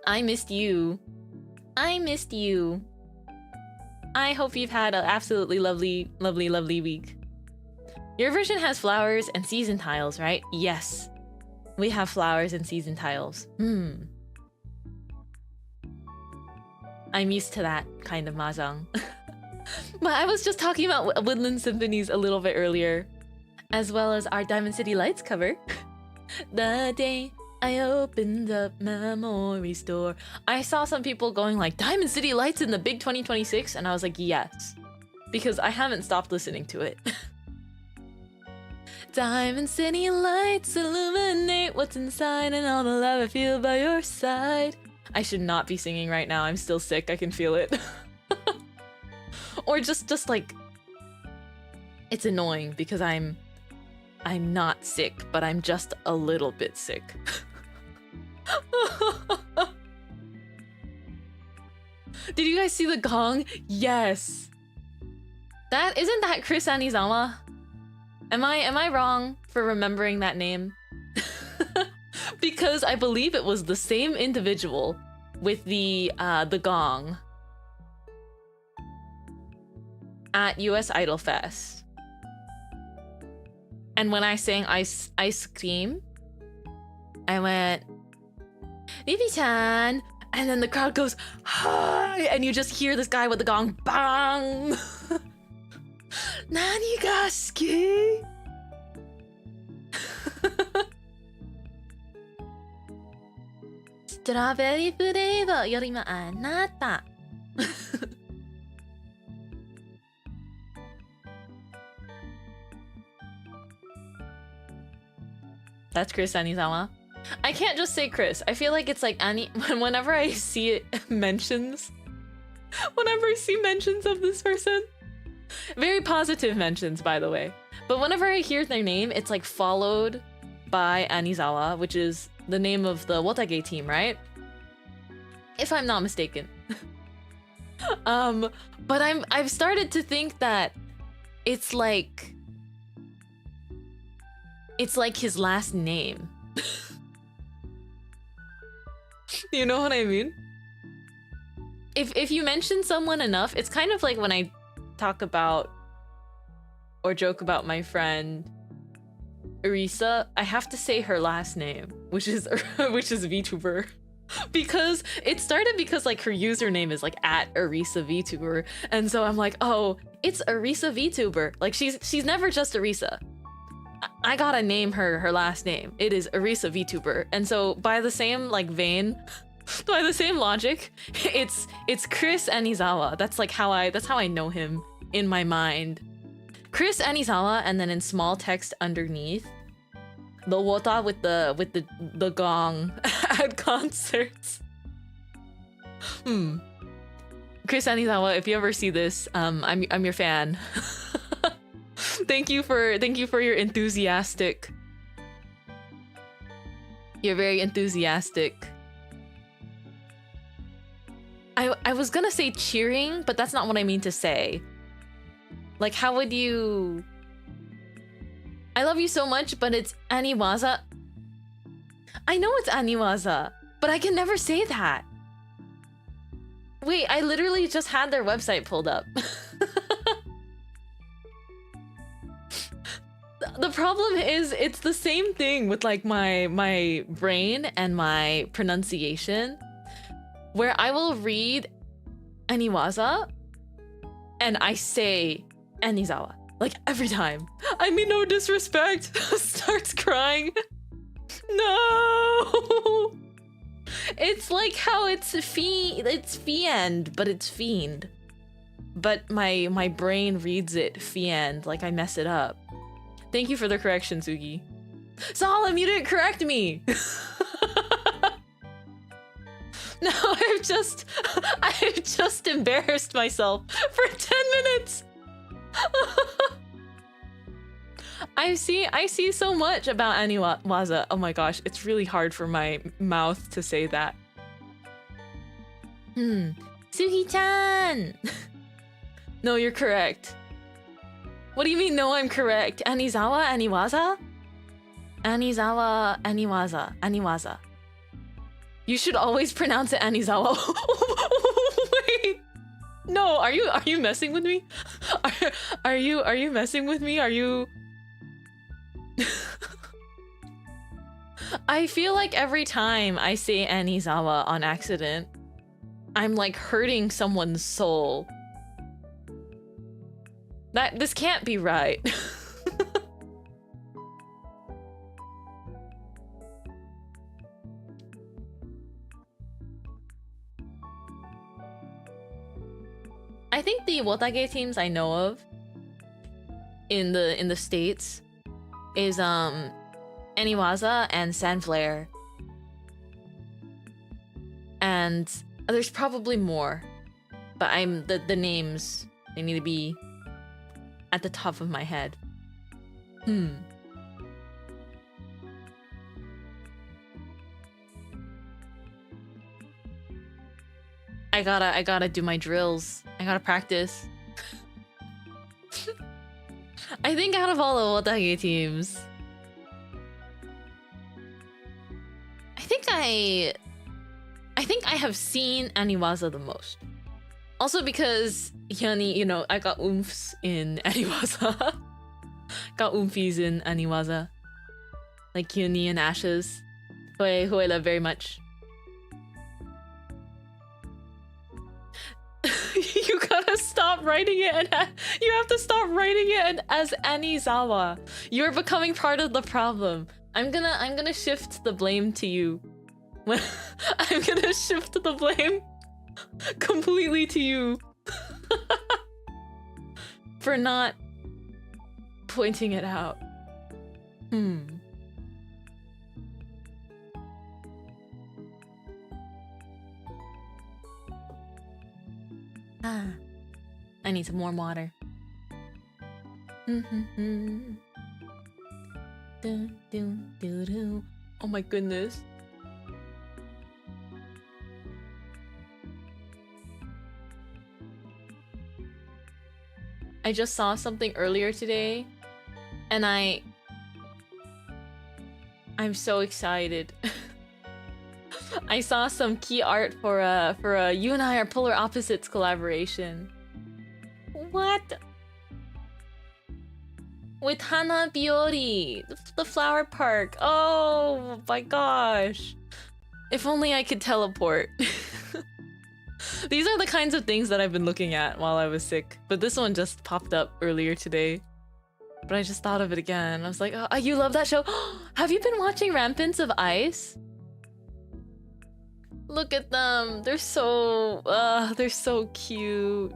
I missed you. I missed you. I hope you've had an absolutely lovely, lovely, lovely week. Your version has flowers and season tiles, right? Yes. We have flowers and season tiles. I'm used to that kind of mahjong. But I was just talking about Woodland Symphonies a little bit earlier, as well as our Diamond City Lights cover. The day I opened up memory store. I saw some people going like, Diamond City Lights in the big 2026, and I was like, yes, because I haven't stopped listening to it. Diamond City Lights illuminate what's inside and all the love I feel by your side. I should not be singing right now. I'm still sick. I can feel it. Or just like, it's annoying because I'm not sick, but I'm just a little bit sick. Did you guys see the gong? Yes. Isn't that Chris Anizawa? Am I wrong for remembering that name? Because I believe it was the same individual with the gong at US Idol Fest. And when I sang ice cream, I went, Bibi-chan, and then the crowd goes, hi, and you just hear this guy with the gong, bang! Nani ga suki? Strawberry flavor yorimo anata. That's Chris Anizawa. I can't just say Chris. I feel like it's like Annie. Whenever I see it mentions, whenever I see mentions of this person, very positive mentions, by the way. But whenever I hear their name, it's like followed by Anizawa, which is the name of the Wotage team, right? If I'm not mistaken. But I've started to think that it's like his last name. You know what I mean? If you mention someone enough, it's kind of like when I talk about or joke about my friend Arisa, I have to say her last name, which is VTuber. Because it started because like her username is like @Arisa VTuber, and so I'm like, oh, it's Arisa VTuber. Like she's never just Arisa. I gotta name her last name. It is Arisa VTuber. And so by the same like vein, by the same logic, it's Chris Anizawa. That's like how I know him in my mind. Chris Anizawa, and then in small text underneath, the wota with the gong at concerts. Chris Anizawa, if you ever see this, I'm your fan. Thank you for your enthusiastic. You're very enthusiastic. I was gonna say cheering, but that's not what I mean to say. Like, how would you... I love you so much, but it's Aniwaza. I know it's Aniwaza, But I can never say that. Wait, I literally just had their website pulled up. The problem is it's the same thing with like my brain and my pronunciation, where I will read Aniwaza and I say Anizawa like every time. I mean, no disrespect. Starts crying. No. It's like how it's fiend, but it's fiend. But my brain reads it fiend, like I mess it up. Thank you for the correction, Sugi. Solemn, you didn't correct me! No, I've just embarrassed myself for 10 minutes! I see so much about Aniwaza. Oh my gosh, it's really hard for my mouth to say that. Sugi-chan! No, you're correct. What do you mean, no, I'm correct? Anizawa, Aniwaza? Anizawa, Aniwaza, Aniwaza. You should always pronounce it Anizawa. Wait. No, are you messing with me? Are you messing with me? Are you... I feel like every time I say Anizawa on accident, I'm like hurting someone's soul. This can't be right. I think the Wotage teams I know of in the States is Aniwaza and Sanflare. And there's probably more. But the names, they need to be at the top of my head. I gotta do my drills. I gotta practice. I think out of all the Wotage teams, I think I have seen Aniwaza the most. Also because Yani, you know, I got oomphs in Aniwaza. Got oomfies in Aniwaza. Like Hyuni and Ashes, who I love very much. You gotta stop writing it, and you have to stop writing it as Anizawa. You're becoming part of the problem. I'm gonna shift the blame to you. I'm gonna shift the blame completely to you for not pointing it out. I need some warm water. Oh my goodness. I just saw something earlier today, and I'm so excited. I saw some key art for a You and I Are Polar Opposites collaboration. What? With Hana Biori, the flower park. Oh my gosh. If only I could teleport. These are the kinds of things that I've been looking at while I was sick. But this one just popped up earlier today. But I just thought of it again. I was like, oh, you love that show? Have you been watching Rampants of Ice? Look at them. They're so cute.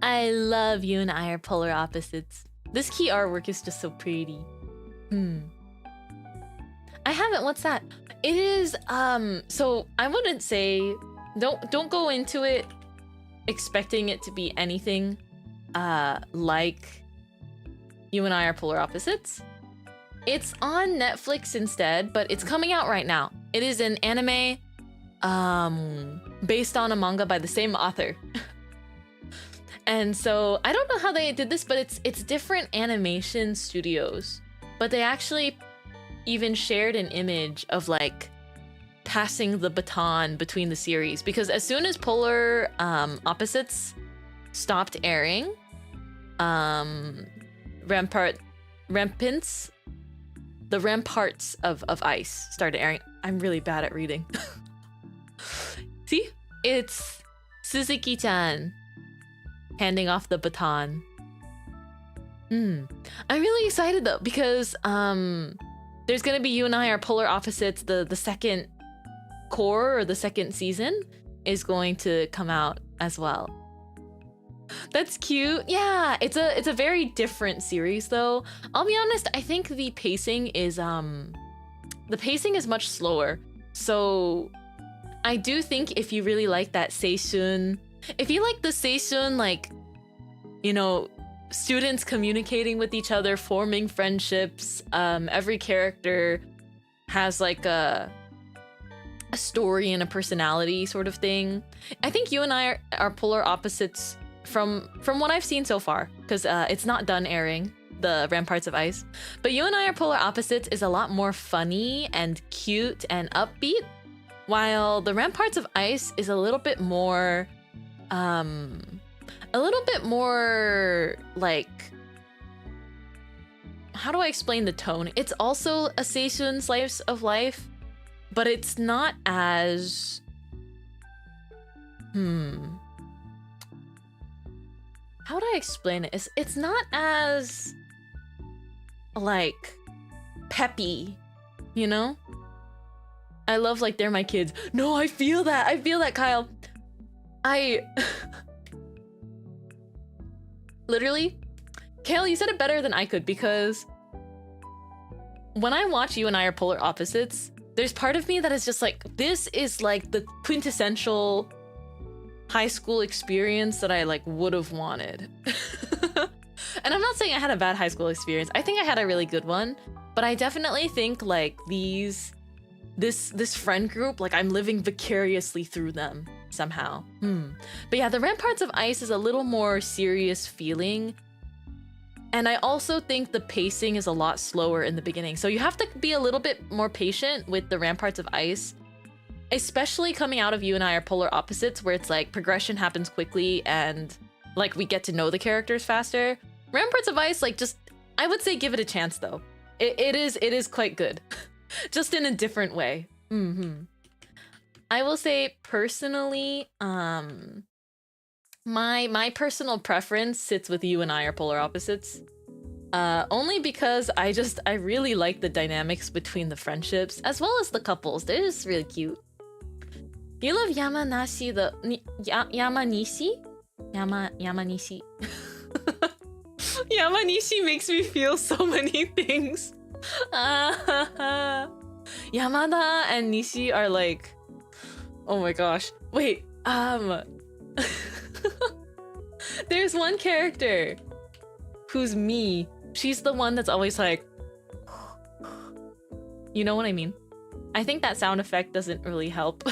I love You and I Are Polar Opposites. This key artwork is just so pretty. I haven't. What's that? It is so I wouldn't say don't go into it expecting it to be anything like You and I Are Polar Opposites. It's on Netflix instead, but it's coming out right now. It is an anime based on a manga by the same author. And so I don't know how they did this, but it's different animation studios. But they actually even shared an image of like passing the baton between the series, because as soon as Polar Opposites stopped airing, the Ramparts of Ice started airing. I'm really bad at reading. See? It's Suzuki-chan handing off the baton. I'm really excited though, because there's gonna be You and I Are Polar Opposites. The second core, or the second season, is going to come out as well. That's cute. Yeah, it's a very different series though. I'll be honest, I think the pacing is much slower. So I do think if you really like that seishun, if you like the seishun, like, you know, students communicating with each other, forming friendships, every character has like a story and a personality sort of thing. I think You and I Are Polar Opposites, from what I've seen so far, because it's not done airing, the Ramparts of Ice, but You and I Are Polar Opposites is a lot more funny and cute and upbeat, while the Ramparts of Ice is a little bit more like, how do I explain the tone? It's also a seishun slice of life, but it's not as how would I explain it? It's not as like peppy, you know? I love like they're my kids. No, I feel that, Kyle. Literally, Kale, you said it better than I could, because when I watch You and I Are Polar Opposites, there's part of me that is just like, this is like the quintessential high school experience that I like would have wanted. And I'm not saying I had a bad high school experience. I think I had a really good one, but I definitely think like this friend group, like I'm living vicariously through them somehow. But yeah, the Ramparts of Ice is a little more serious feeling. And I also think the pacing is a lot slower in the beginning. So you have to be a little bit more patient with the Ramparts of Ice, especially coming out of You and I Are Polar Opposites, where it's like progression happens quickly and like we get to know the characters faster. Ramparts of Ice, like, just, I would say give it a chance though. It is quite good. Just in a different way. I will say personally, my personal preference sits with You and I Are Polar Opposites. Only because I really like the dynamics between the friendships as well as the couples. They're just really cute. You love Yamanashi, Yamanishi? Yamanishi. Yamanishi makes me feel so many things. Yamada and Nishi are like, oh my gosh. Wait, there's one character who's me. She's the one that's always like, you know what I mean? I think that sound effect doesn't really help.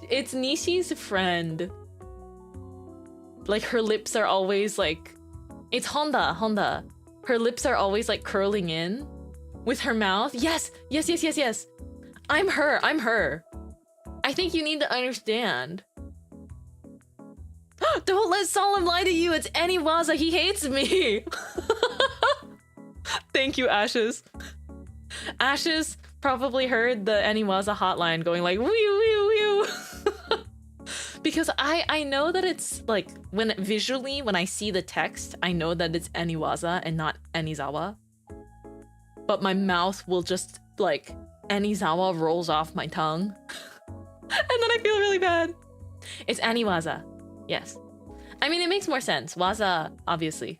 It's Nishi's friend. Like her lips are always like, it's Honda. Her lips are always like curling in with her mouth. Yes. I'm her. I think you need to understand. Don't let Solemn lie to you. It's Eniwaza. He hates me. Thank you, Ashes. Ashes probably heard the Eniwaza hotline going like, woo, woo, woo. Because I know that it's like, when I see the text, I know that it's Eniwaza and not Enizawa. But my mouth will just like, Enizawa rolls off my tongue. And then I feel really bad. It's Eniwaza. Yes. I mean, it makes more sense. Waza, obviously.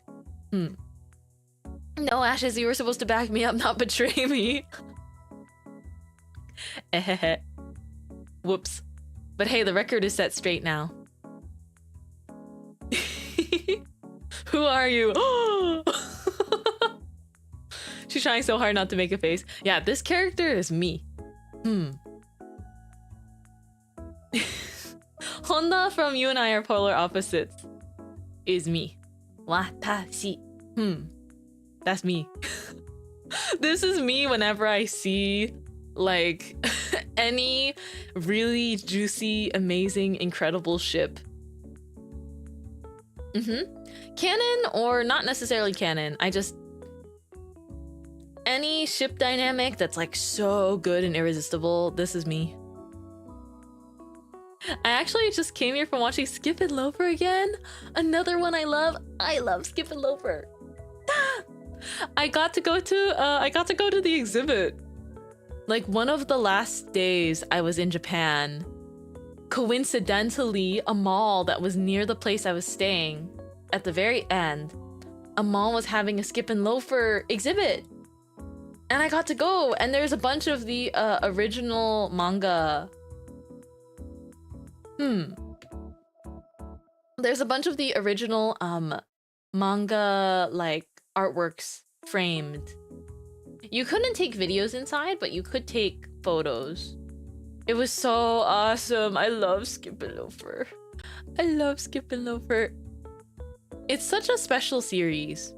No, Ashes, you were supposed to back me up, not betray me. Whoops. But hey, the record is set straight now. Who are you? She's trying so hard not to make a face. Yeah, this character is me. Honda from You and I Are Polar Opposites is me. Watashi. That's me. This is me whenever I see like any really juicy, amazing, incredible ship. Canon or not necessarily canon. Any ship dynamic that's like so good and irresistible, this is me. I actually just came here from watching Skip and Loafer again. Another one I love. I love Skip and Loafer. I got to go to the exhibit. Like one of the last days I was in Japan, coincidentally, a mall that was near the place I was staying, at the very end, a mall was having a Skip and Loafer exhibit. And I got to go, and there's a bunch of the original manga. There's a bunch of the original manga like artworks framed. You couldn't take videos inside, but you could take photos. It was so awesome. I love Skip and Loafer. I love Skip and Loafer. It's such a special series.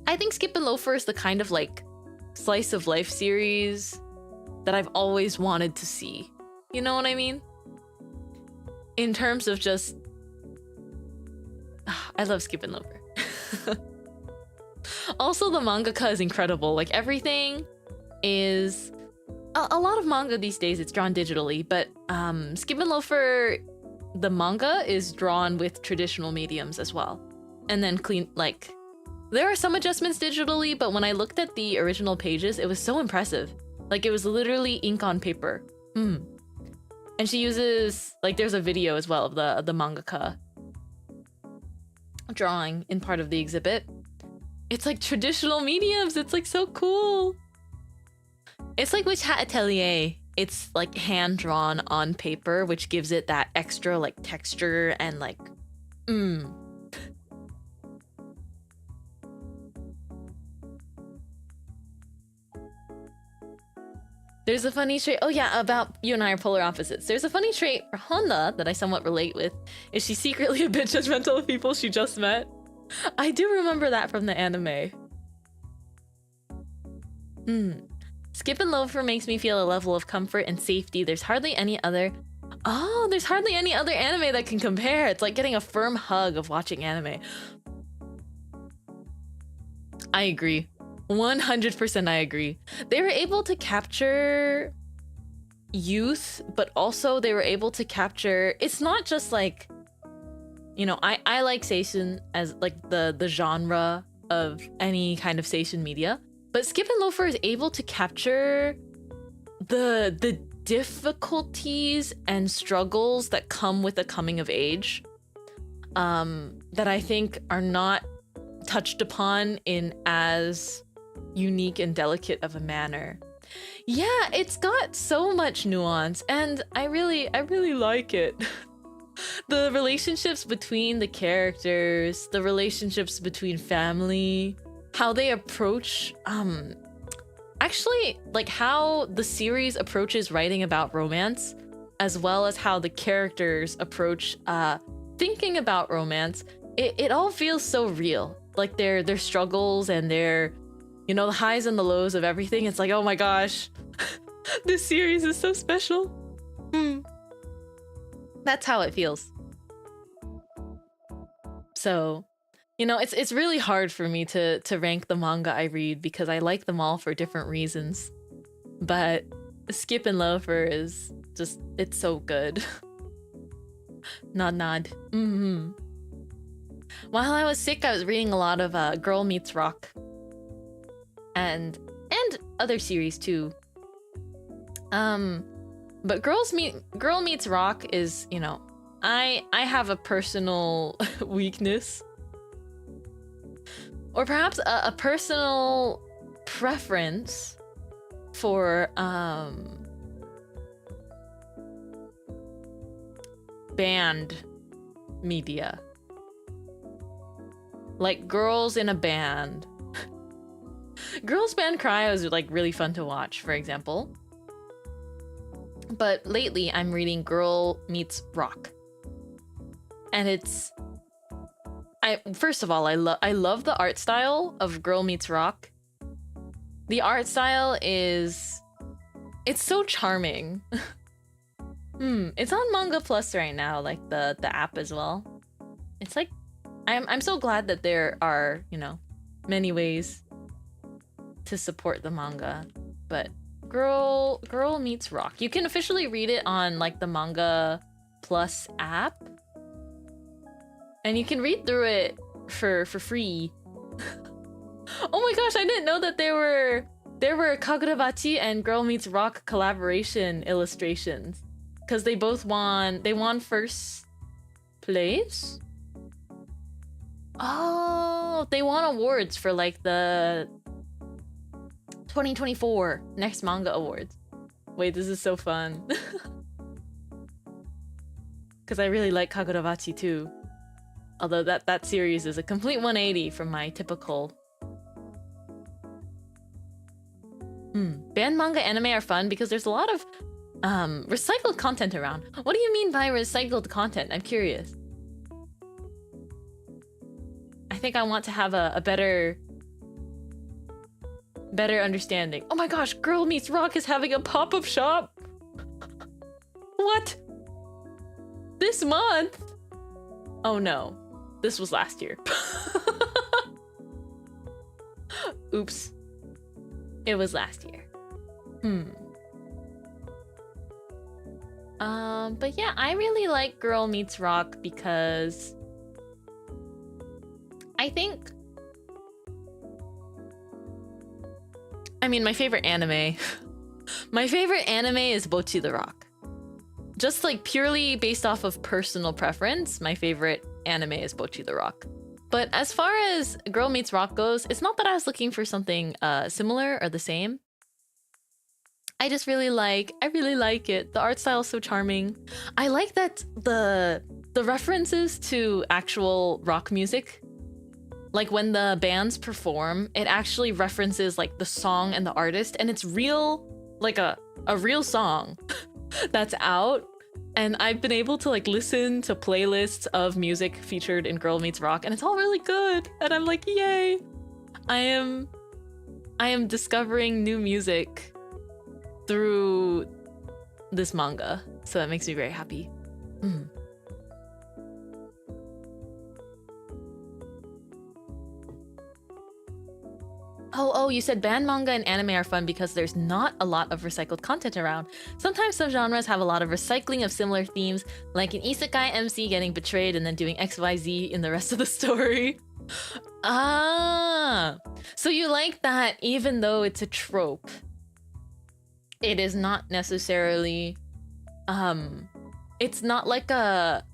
I think Skip and Loafer is the kind of like slice of life series that I've always wanted to see. You know what I mean? In terms of just... I love Skip and Loafer. Also, the mangaka is incredible. Like, everything is... A lot of manga these days, it's drawn digitally, but Skip and Loafer, the manga is drawn with traditional mediums as well. And then clean, like... There are some adjustments digitally, but when I looked at the original pages, it was so impressive. Like, it was literally ink on paper. And she uses, like, there's a video as well of the mangaka drawing in part of the exhibit. It's like traditional mediums. It's like so cool. It's like Witch Hat Atelier. It's like hand drawn on paper, which gives it that extra like texture and like, There's a funny trait. Oh yeah, about you and I are polar opposites. There's a funny trait for Honda that I somewhat relate with. Is she secretly a bit judgmental of people she just met? I do remember that from the anime. Skip and Loafer makes me feel a level of comfort and safety. There's hardly any other... Oh, there's hardly any other anime that can compare. It's like getting a firm hug of watching anime. I agree. 100% I agree. They were able to capture youth, but also they were able to capture... It's not just like... You know, I like seishun as like the genre of any kind of seishun media, but Skip and Loafer is able to capture the difficulties and struggles that come with a coming of age, that I think are not touched upon in as unique and delicate of a manner. Yeah, it's got so much nuance, and I really like it. The relationships between the characters, the relationships between family, how they approach, actually, like how the series approaches writing about romance, as well as how the characters approach thinking about romance. It all feels so real. Like their struggles and their, you know, the highs and the lows of everything. It's like, oh my gosh, this series is so special. That's how it feels. So, you know, it's really hard for me to rank the manga I read because I like them all for different reasons. But Skip and Loafer is just, it's so good. Nod. While I was sick, I was reading a lot of Girl Meets Rock. And other series too. But Girl Meets Rock is, you know, I have a personal weakness. Or perhaps a personal preference for band media. Like girls in a band. Girls Band Cry was like really fun to watch, for example. But lately I'm reading Girl Meets Rock. And it's... First of all, I love the art style of Girl Meets Rock. The art style is... It's so charming. It's on Manga Plus right now, like the app as well. It's like... I'm so glad that there are, you know, many ways to support the manga. But Girl Meets Rock. You can officially read it on like the Manga Plus app. And you can read through it for free. Oh my gosh, I didn't know that there were Kagurabachi and Girl Meets Rock collaboration illustrations. Because they both won first place? Oh, they won awards for like the 2024 Next Manga Awards. Wait, this is so fun. Because I really like Kagurabachi too. Although that series is a complete 180 from my typical. Banned manga anime are fun because there's a lot of recycled content around. What do you mean by recycled content? I'm curious. I think I want to have a better understanding. Oh my gosh, Girl Meets Rock is having a pop-up shop. What? This month? Oh no, this was last year. Oops. It was last year. But yeah, I really like Girl Meets Rock because I think... I mean, my favorite anime... my favorite anime is Bocchi the Rock. Just like purely based off of personal preference, my favorite anime is Bocchi the Rock. But as far as Girl Meets Rock goes, it's not that I was looking for something similar or the same. I just really like it. The art style is so charming. I like that the references to actual rock music, like when the bands perform, it actually references like the song and the artist, and it's real, like a real song that's out. And I've been able to like listen to playlists of music featured in Girl Meets Rock, and it's all really good. And I'm like, yay! I am discovering new music through this manga, so that makes me very happy. Oh, you said banned manga and anime are fun because there's not a lot of recycled content around. Sometimes some genres have a lot of recycling of similar themes, like an isekai MC getting betrayed and then doing XYZ in the rest of the story. Ah, so you like that even though it's a trope, it is not necessarily, it's not like a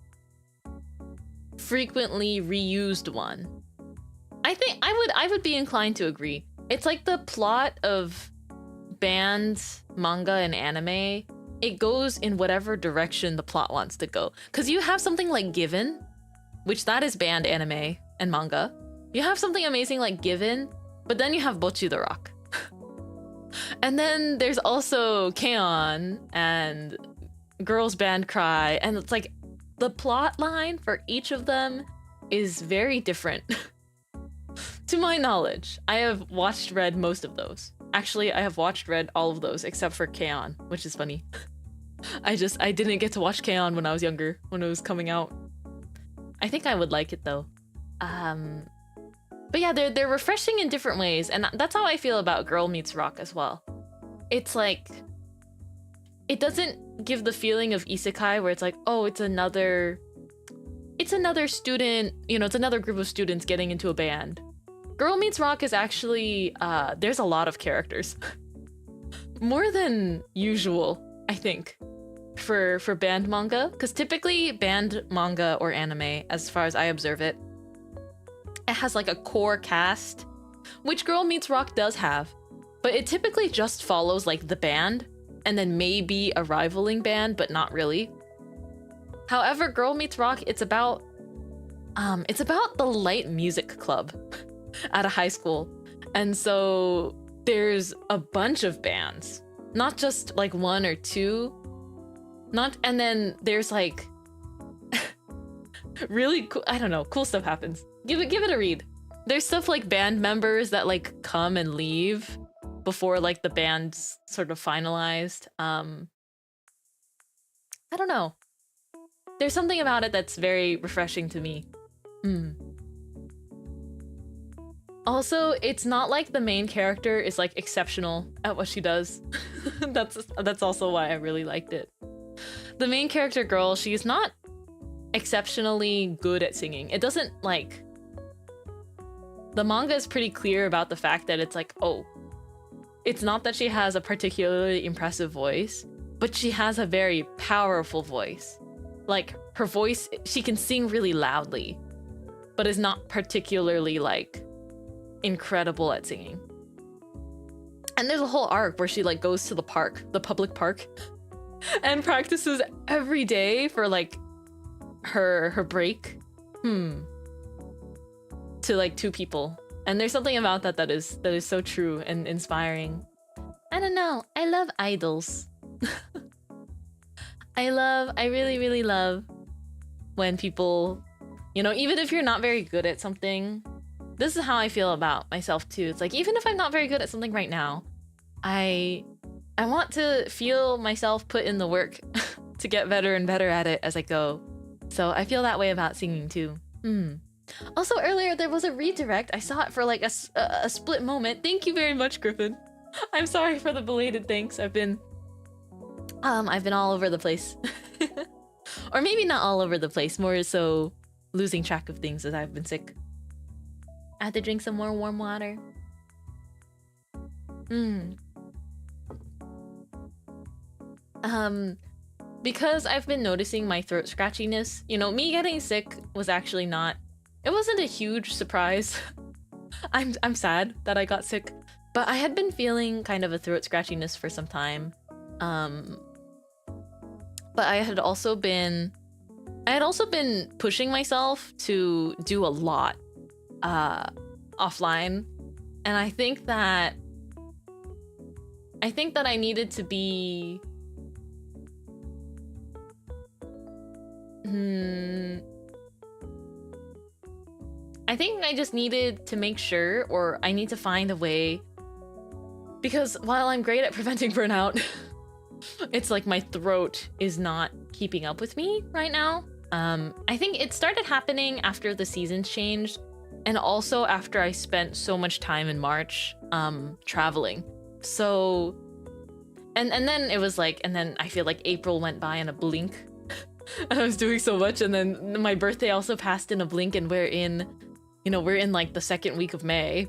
frequently reused one. I think I would be inclined to agree. It's like the plot of banned manga and anime. It goes in whatever direction the plot wants to go. Because you have something like Given, which that is banned anime and manga. You have something amazing like Given, but then you have Bocchi the Rock. And then there's also K-On! And Girls Band Cry. And it's like the plot line for each of them is very different. To my knowledge, I have read most of those. Actually, I have read all of those except for K-On!, which is funny. I didn't get to watch K-On! When I was younger, when it was coming out. I think I would like it though. But yeah, they're refreshing in different ways, and that's how I feel about Girl Meets Rock as well. It's like, it doesn't give the feeling of isekai where it's like, oh, it's another student, you know, it's another group of students getting into a band. Girl Meets Rock is actually, there's a lot of characters. More than usual, I think, for banned manga. Because typically banned manga or anime, as far as I observe it, it has like a core cast, which Girl Meets Rock does have. But it typically just follows like the band, and then maybe a rivaling band, but not really. However, Girl Meets Rock, it's about the light music club at a high school. And so there's a bunch of bands, not just like one or two. And then there's like really cool, I don't know, cool stuff happens. Give it a read. There's stuff like band members that like come and leave. before like the band's sort of finalized. I don't know. There's something about it that's very refreshing to me. Also, it's not like the main character is like exceptional at what she does. That's also why I really liked it. The main character girl, she's not exceptionally good at singing. It doesn't like... The manga is pretty clear about the fact that it's like, oh, it's not that she has a particularly impressive voice, but she has a very powerful voice. Like, her voice, she can sing really loudly, but is not particularly like incredible at singing. And there's a whole arc where she like goes to the park, the public park, and practices every day for like her break. To like 2 people. And there's something about that is so true and inspiring. I don't know. I love idols. I really, really love when people, you know, even if you're not very good at something, this is how I feel about myself too. It's like, even if I'm not very good at something right now, I want to feel myself put in the work to get better and better at it as I go. So I feel that way about singing too. Also, earlier there was a redirect. I saw it for like a split moment. Thank you very much, Griffin. I'm sorry for the belated thanks. I've been all over the place. Or maybe not all over the place, more so losing track of things as I've been sick. I had to drink some more warm water. Because I've been noticing my throat scratchiness, you know, me getting sick was actually not... It wasn't a huge surprise. I'm sad that I got sick, but I had been feeling kind of a throat scratchiness for some time. But I had also been pushing myself to do a lot offline, and I think that I needed to be I think I just needed to make sure, or I need to find a way, because while I'm great at preventing burnout, it's like my throat is not keeping up with me right now. I think it started happening after the seasons changed, and also after I spent so much time in March traveling. So, and then it was like, and then I feel like April went by in a blink. And I was doing so much, and then my birthday also passed in a blink, and we're in like the second week of May.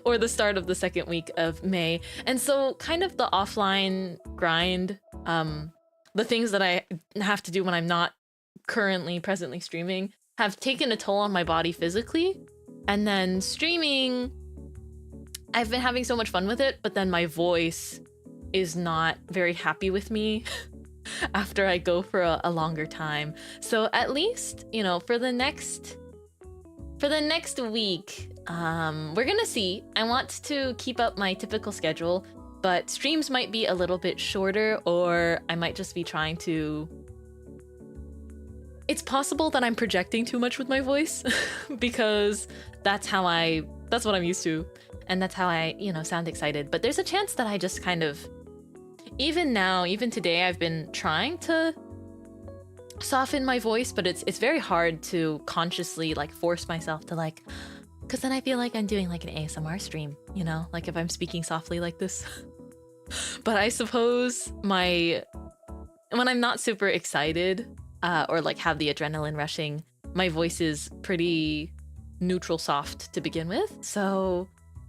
Or the start of the second week of May. And so kind of the offline grind, the things that I have to do when I'm not presently streaming, have taken a toll on my body physically. And then streaming, I've been having so much fun with it, but then my voice is not very happy with me after I go for a longer time. So at least, you know, for the next week, we're gonna see. I want to keep up my typical schedule, but streams might be a little bit shorter, or I might just be trying to... It's possible that I'm projecting too much with my voice because that's what I'm used to, and that's how I, you know, sound excited. But there's a chance that I just kind of, even today, I've been trying to soften my voice, but it's very hard to consciously like force myself to like, because then I feel like I'm doing like an ASMR stream, you know, like if I'm speaking softly like this. But I suppose when I'm not super excited or like have the adrenaline rushing, my voice is pretty neutral soft to begin with. So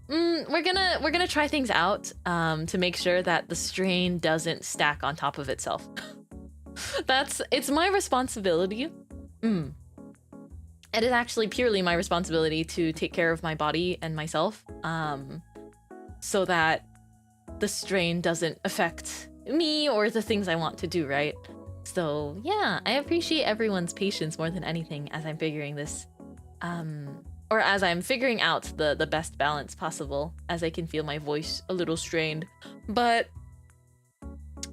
we're gonna try things out to make sure that the strain doesn't stack on top of itself. It's my responsibility. It is actually purely my responsibility to take care of my body and myself, so that the strain doesn't affect me or the things I want to do, right? So yeah, I appreciate everyone's patience more than anything as I'm figuring this, or as I'm figuring out the best balance possible, as I can feel my voice a little strained. But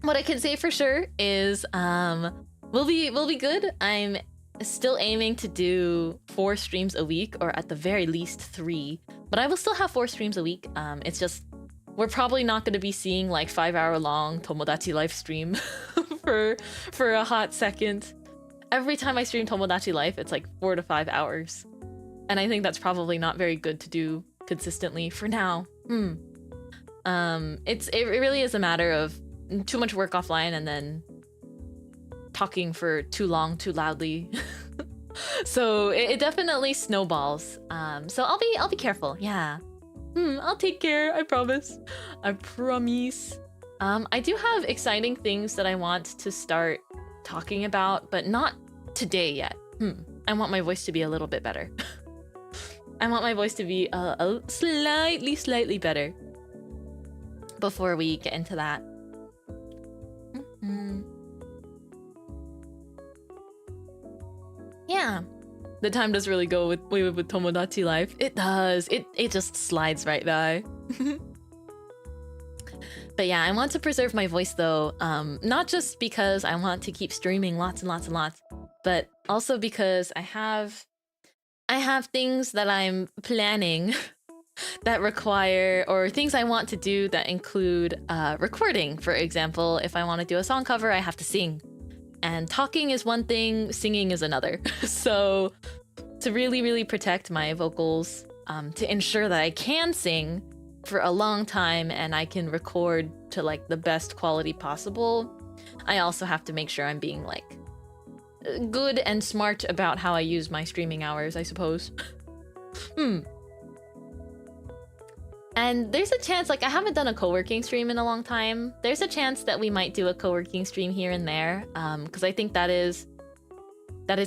what I can say for sure is we'll be good. I'm still aiming to do 4 streams a week, or at the very least 3, but I will still have 4 streams a week. It's just we're probably not going to be seeing like 5-hour long Tomodachi live stream for a hot second. Every time I stream Tomodachi Life, it's like 4 to 5 hours. And I think that's probably not very good to do consistently for now. It really is a matter of too much work offline and then talking for too long, too loudly. So it definitely snowballs. So I'll be careful. Yeah. I'll take care. I promise. I promise. I do have exciting things that I want to start talking about, but not today yet. I want my voice to be a little bit better. I want my voice to be a slightly better before we get into that. Yeah, the time does really go with Tomodachi Life. It does. It just slides right by. But yeah, I want to preserve my voice though, not just because I want to keep streaming lots and lots and lots, but also because I have things that I'm planning that require, or things I want to do that include recording. For example, if I want to do a song cover, I have to sing. And talking is one thing, singing is another. So to really protect my vocals, to ensure that I can sing for a long time and I can record to like the best quality possible, I also have to make sure I'm being like good and smart about how I use my streaming hours, I suppose. And there's a chance, like I haven't done a co-working stream in a long time. There's a chance that we might do a co-working stream here and there, because I think that is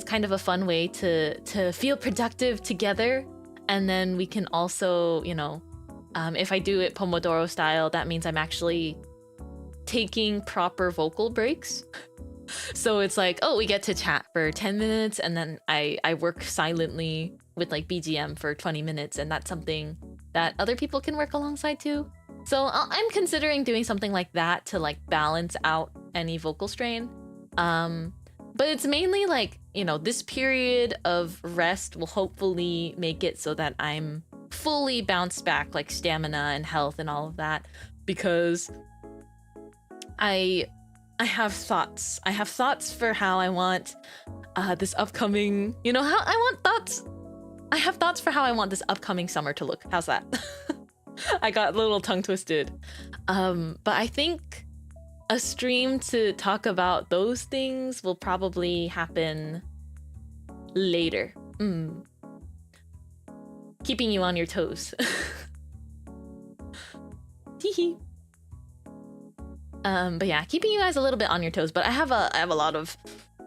kind of a fun way to feel productive together. And then we can also, you know, if I do it Pomodoro style, that means I'm actually taking proper vocal breaks. So it's like, oh, we get to chat for 10 minutes and then I work silently with like BGM for 20 minutes, and that's something that other people can work alongside too. So I'm considering doing something like that to like balance out any vocal strain. But it's mainly like, you know, this period of rest will hopefully make it so that I'm fully bounced back, like stamina and health and all of that, because I have thoughts. I have thoughts for how I want this upcoming, you know, how I want thoughts. I have thoughts for how I want this upcoming summer to look. How's that? I got a little tongue twisted. But I think a stream to talk about those things will probably happen later. Keeping you on your toes. Teehee. But yeah, keeping you guys a little bit on your toes. But I have a lot of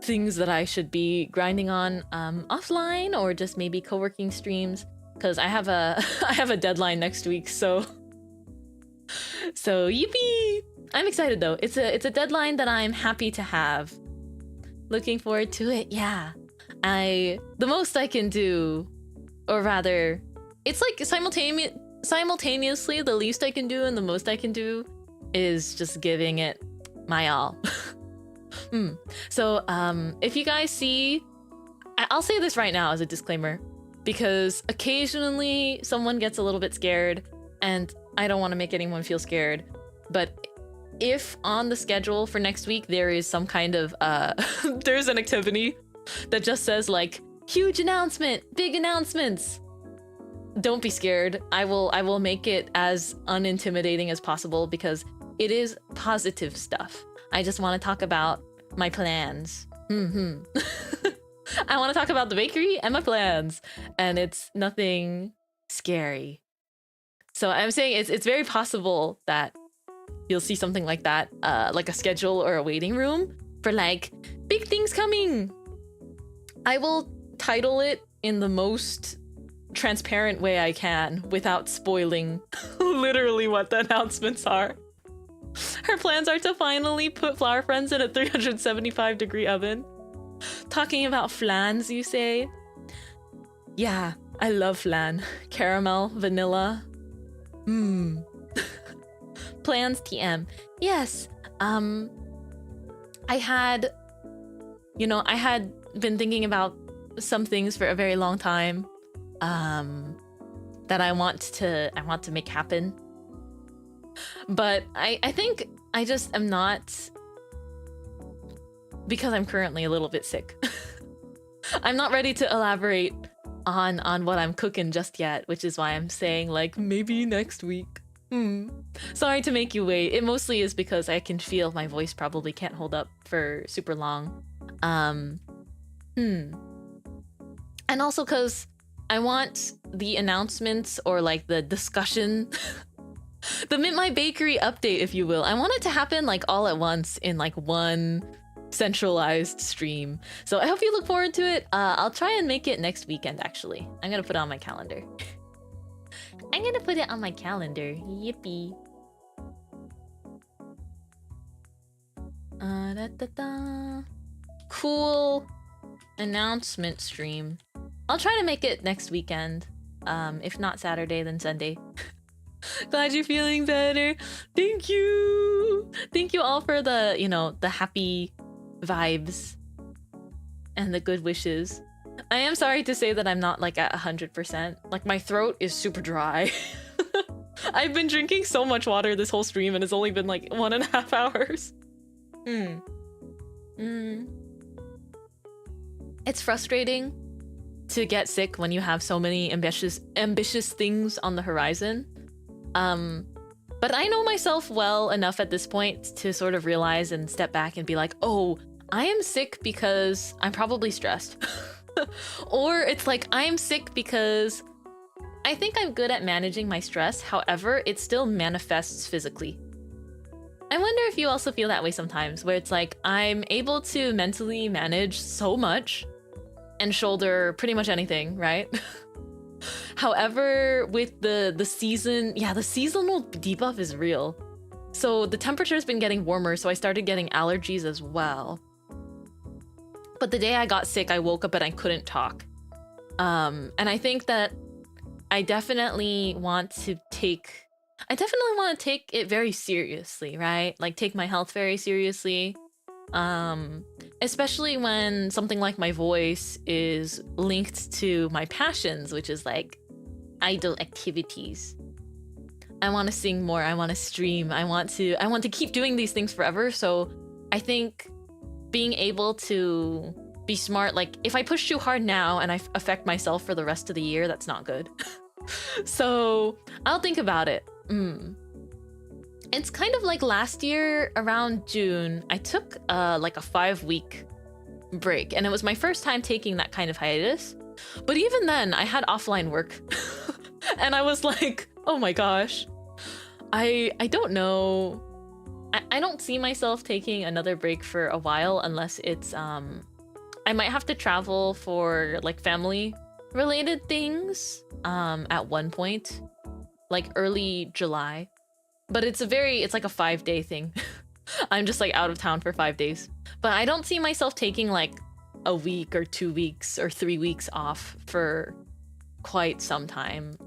things that I should be grinding on offline, or just maybe co-working streams, because I have a deadline next week. So yippee! I'm excited though. It's a deadline that I'm happy to have. Looking forward to it. Yeah, the most I can do, or rather, it's like simultaneously the least I can do and the most I can do is just giving it my all. So if you guys see, I'll say this right now as a disclaimer, because occasionally someone gets a little bit scared and I don't want to make anyone feel scared, but if on the schedule for next week there is some kind of there's an activity that just says like huge announcement, big announcements, don't be scared. I will make it as unintimidating as possible, because it is positive stuff. I just want to talk about my plans. I want to talk about the bakery and my plans, and it's nothing scary. So I'm saying it's very possible that you'll see something like that, like a schedule or a waiting room for like big things coming. I will title it in the most transparent way I can without spoiling literally what the announcements are. Her plans are to finally put Flower Friends in a 375-degree oven. Talking about flans, you say? Yeah, I love flan. Caramel, vanilla. Plans TM. Yes. I had been thinking about some things for a very long time that I want to make happen. But I think I just am not, because I'm currently a little bit sick. I'm not ready to elaborate on what I'm cooking just yet, which is why I'm saying like maybe next week. Sorry to make you wait. It mostly is because I can feel my voice probably can't hold up for super long. And also because I want the announcements or like the discussion, the Mintmai Bakery update, if you will. I want it to happen like all at once in like one centralized stream. So I hope you look forward to it. I'll try and make it next weekend, actually. I'm gonna put it on my calendar. I'm gonna put it on my calendar. Yippee. Cool announcement stream. I'll try to make it next weekend. If not Saturday, then Sunday. Glad you're feeling better. Thank you. Thank you all for the, you know, the happy vibes and the good wishes. I am sorry to say that I'm not like at 100%. Like my throat is super dry. I've been drinking so much water this whole stream and it's only been like 1.5 hours. It's frustrating to get sick when you have so many ambitious things on the horizon. But I know myself well enough at this point to sort of realize and step back and be like, oh, I am sick because I'm probably stressed. Or it's like, I'm sick because I think I'm good at managing my stress. However, it still manifests physically. I wonder if you also feel that way sometimes, where it's like, I'm able to mentally manage so much and shoulder pretty much anything, right? However, with the season, yeah, the seasonal debuff is real. So the temperature's been getting warmer, so I started getting allergies as well. But the day I got sick, I woke up and I couldn't talk. And I think that I definitely want to take it very seriously, right? Like take my health very seriously. Especially when something like my voice is linked to my passions, which is like idle activities. I want to sing more, I want to stream, I want to keep doing these things forever. So I think being able to be smart, like if I push too hard now and I affect myself for the rest of the year, that's not good. So I'll think about it. It's kind of like last year around June, I took like a 5-week break and it was my first time taking that kind of hiatus. But even then I had offline work and I was like, oh my gosh, I don't know. I don't see myself taking another break for a while unless it's I might have to travel for like family related things at one point, like early July. But it's like a 5-day thing. I'm just like out of town for 5 days. But I don't see myself taking like a week or 2 weeks or 3 weeks off for quite some time.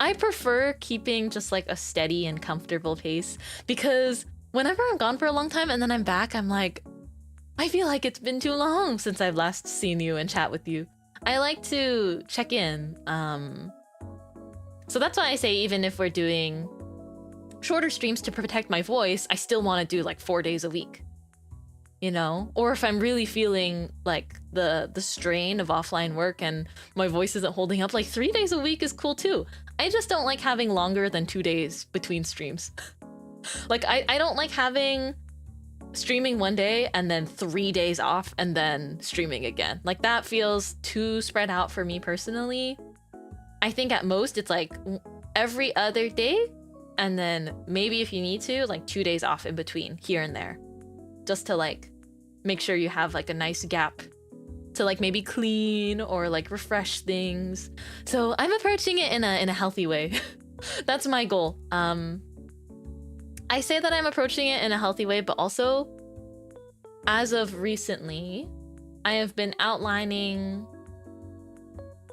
I prefer keeping just like a steady and comfortable pace, because whenever I'm gone for a long time and then I'm back, I'm like, I feel like it's been too long since I've last seen you and chat with you. I like to check in. So that's why I say even if we're doing shorter streams to protect my voice, I still want to do like 4 days a week, you know? Or if I'm really feeling like the strain of offline work and my voice isn't holding up, like 3 days a week is cool too. I just don't like having longer than 2 days between streams. Like I don't like having streaming 1 day and then 3 days off and then streaming again. Like that feels too spread out for me personally. I think at most it's like every other day, and then maybe if you need to, like 2 days off in between here and there, just to like make sure you have like a nice gap to like maybe clean or like refresh things. So I'm approaching it in a healthy way. That's my goal. I say that I'm approaching it in a healthy way, but also as of recently, I have been outlining,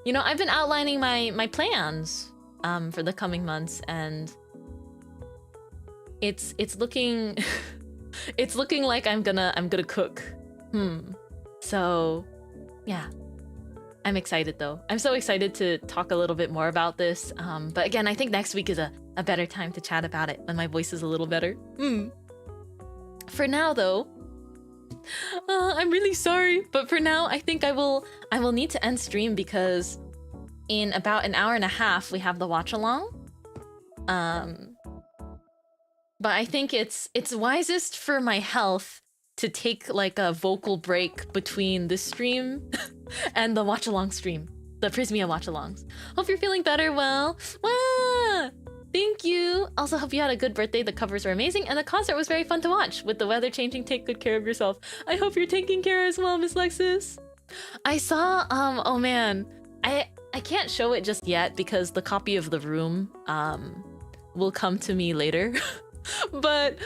you know, I've been outlining my plans for the coming months, and it's looking it's looking like I'm gonna cook. So yeah, I'm excited though. I'm so excited to talk a little bit more about this. But again, I think next week is a a better time to chat about it when my voice is a little better. For now, though, I'm really sorry, but for now, I think I will need to end stream because in about an hour and a half we have the watch along. But I think it's wisest for my health to take like a vocal break between this stream and the watch along stream, the Prismia watch alongs. Hope you're feeling better. Well, thank you. Also hope you had a good birthday. The covers were amazing and the concert was very fun to watch. With the weather changing, take good care of yourself. I hope you're taking care as well, Miss Lexus. I saw oh man, I can't show it just yet because the copy of The Room will come to me later. But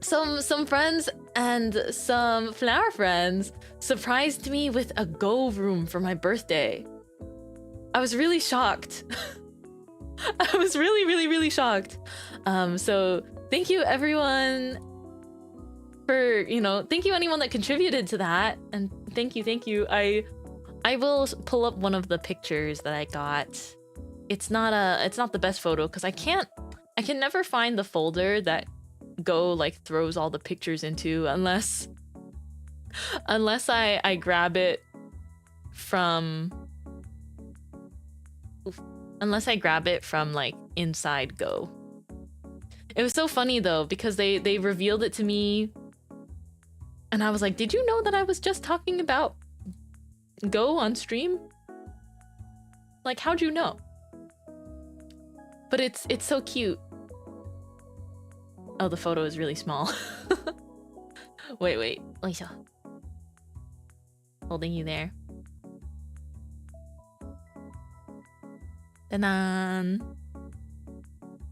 some friends and some flower friends surprised me with a Go room for my birthday. I was really shocked. I was really shocked. So thank you everyone for, thank you anyone that contributed to that, and thank you. I will pull up one of the pictures that I got. It's not the best photo because I can never find the folder that Go like throws all the pictures into unless I grab it from like inside Go. It was so funny though because they revealed it to me and I was like, did you know that I was just talking about Go on stream? Like, how'd you know? But it's so cute. Oh, the photo is really small. Wait. Lisa. Holding you there. Ta-da!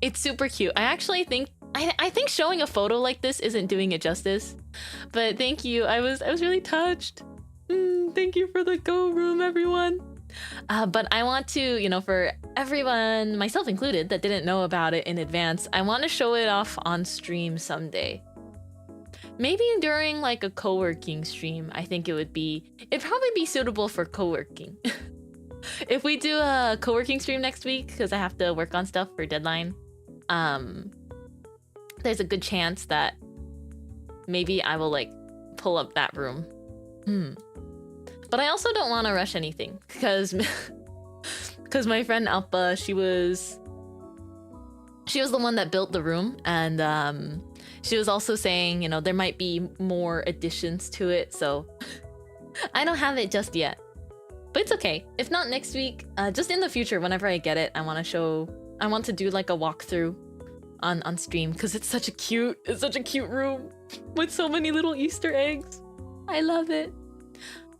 It's super cute. I actually think I think showing a photo like this isn't doing it justice. But thank you. I was really touched. Thank you for the Go room, everyone. But I want to, for everyone, myself included, that didn't know about it in advance, I want to show it off on stream someday. Maybe during like a co-working stream. I think it'd probably be suitable for co-working. If we do a co-working stream next week, because I have to work on stuff for deadline, there's a good chance that maybe I will like pull up that room. But I also don't want to rush anything because my friend Alpa, she was the one that built the room, and she was also saying, there might be more additions to it, so I don't have it just yet. But it's okay. If not next week, just in the future, whenever I get it, I want to do like a walkthrough on stream because it's such a cute room with so many little Easter eggs. I love it.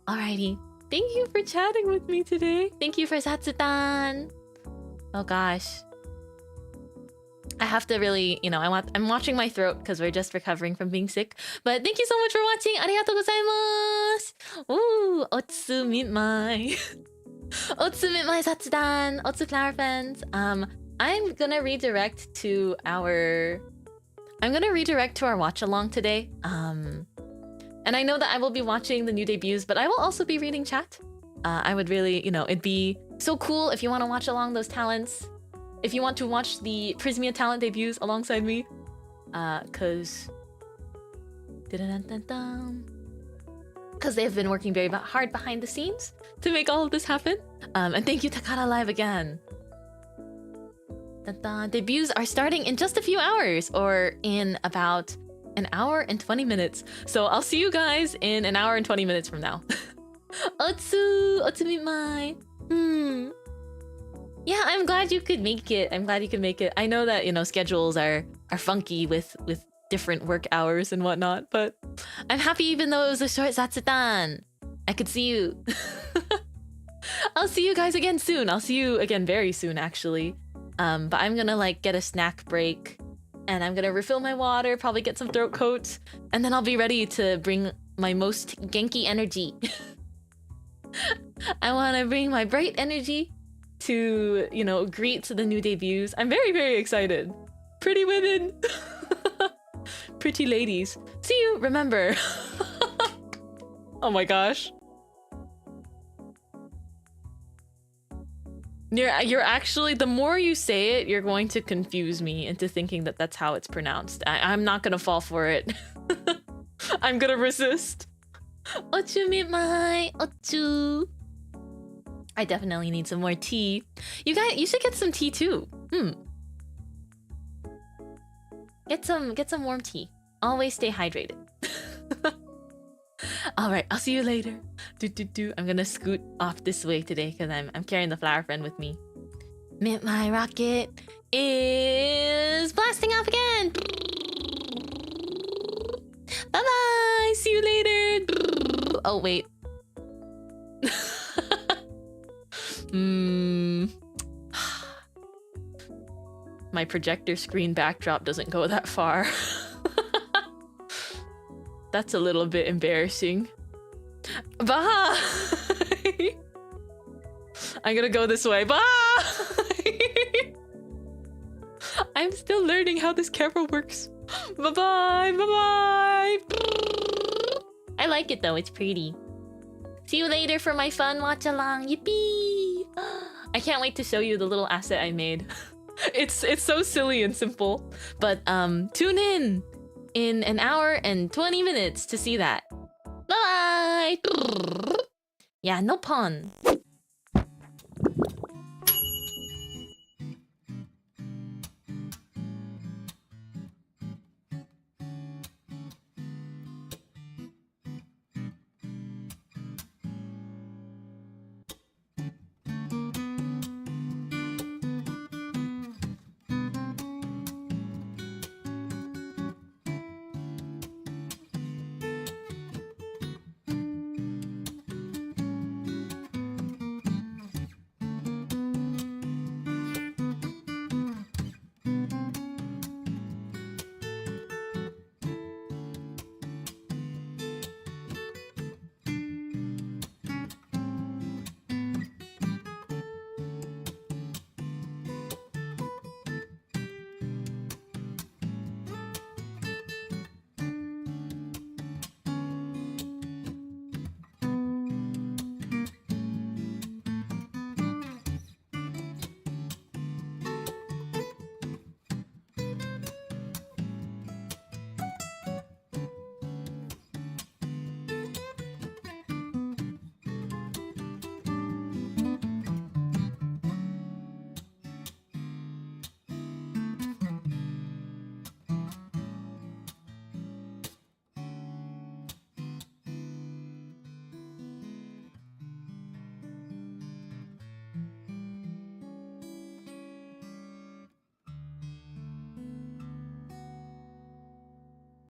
Alrighty, thank you for chatting with me today. Thank you for Satsutan. Oh gosh. I have to really, I'm watching my throat because we're just recovering from being sick. But thank you so much for watching. Arigatou gozaimasu. Ooh, Otsu Mintmai. Otsu Mintmai Satsutan. Otsu Flower Friends. I'm gonna redirect to our watch along today. And I know that I will be watching the new debuts, but I will also be reading chat. I would really, it'd be so cool if you want to watch along those talents. If you want to watch the Prismia talent debuts alongside me. Because they've been working very hard behind the scenes to make all of this happen. And thank you, Takara Live again. Debuts are starting in just a few hours, or in about an hour and 20 minutes. So I'll see you guys in an hour and 20 minutes from now. Otsu Mintmai. Yeah, I'm glad you could make it. I know that, schedules are funky with different work hours and whatnot, but I'm happy even though it was a short Satsutan. I could see you. I'll see you guys again soon. I'll see you again very soon, actually. But I'm gonna like get a snack break. And I'm gonna refill my water, probably get some throat coats, and then I'll be ready to bring my most Genki energy. I want to bring my bright energy to, greet the new debuts. I'm very excited. Pretty women. Pretty ladies. See you, remember. Oh my gosh. You're actually, the more you say it, you're going to confuse me into thinking that that's how it's pronounced. I'm not gonna fall for it. I'm gonna resist. Ochu mintmai, ochu. I definitely need some more tea. You should get some tea too. Get some warm tea. Always stay hydrated. All right, I'll see you later. I'm gonna scoot off this way today because I'm carrying the flower friend with me. Mintmai rocket is blasting off again. Bye bye. See you later. Oh wait. My projector screen backdrop doesn't go that far. That's a little bit embarrassing. Bye! I'm gonna go this way. Bye! I'm still learning how this camera works. Bye-bye! Bye-bye! I like it though, it's pretty. See you later for my fun watch-along. Yippee! I can't wait to show you the little asset I made. It's so silly and simple. But tune in an hour and 20 minutes to see that. Bye! Yeah, no pun.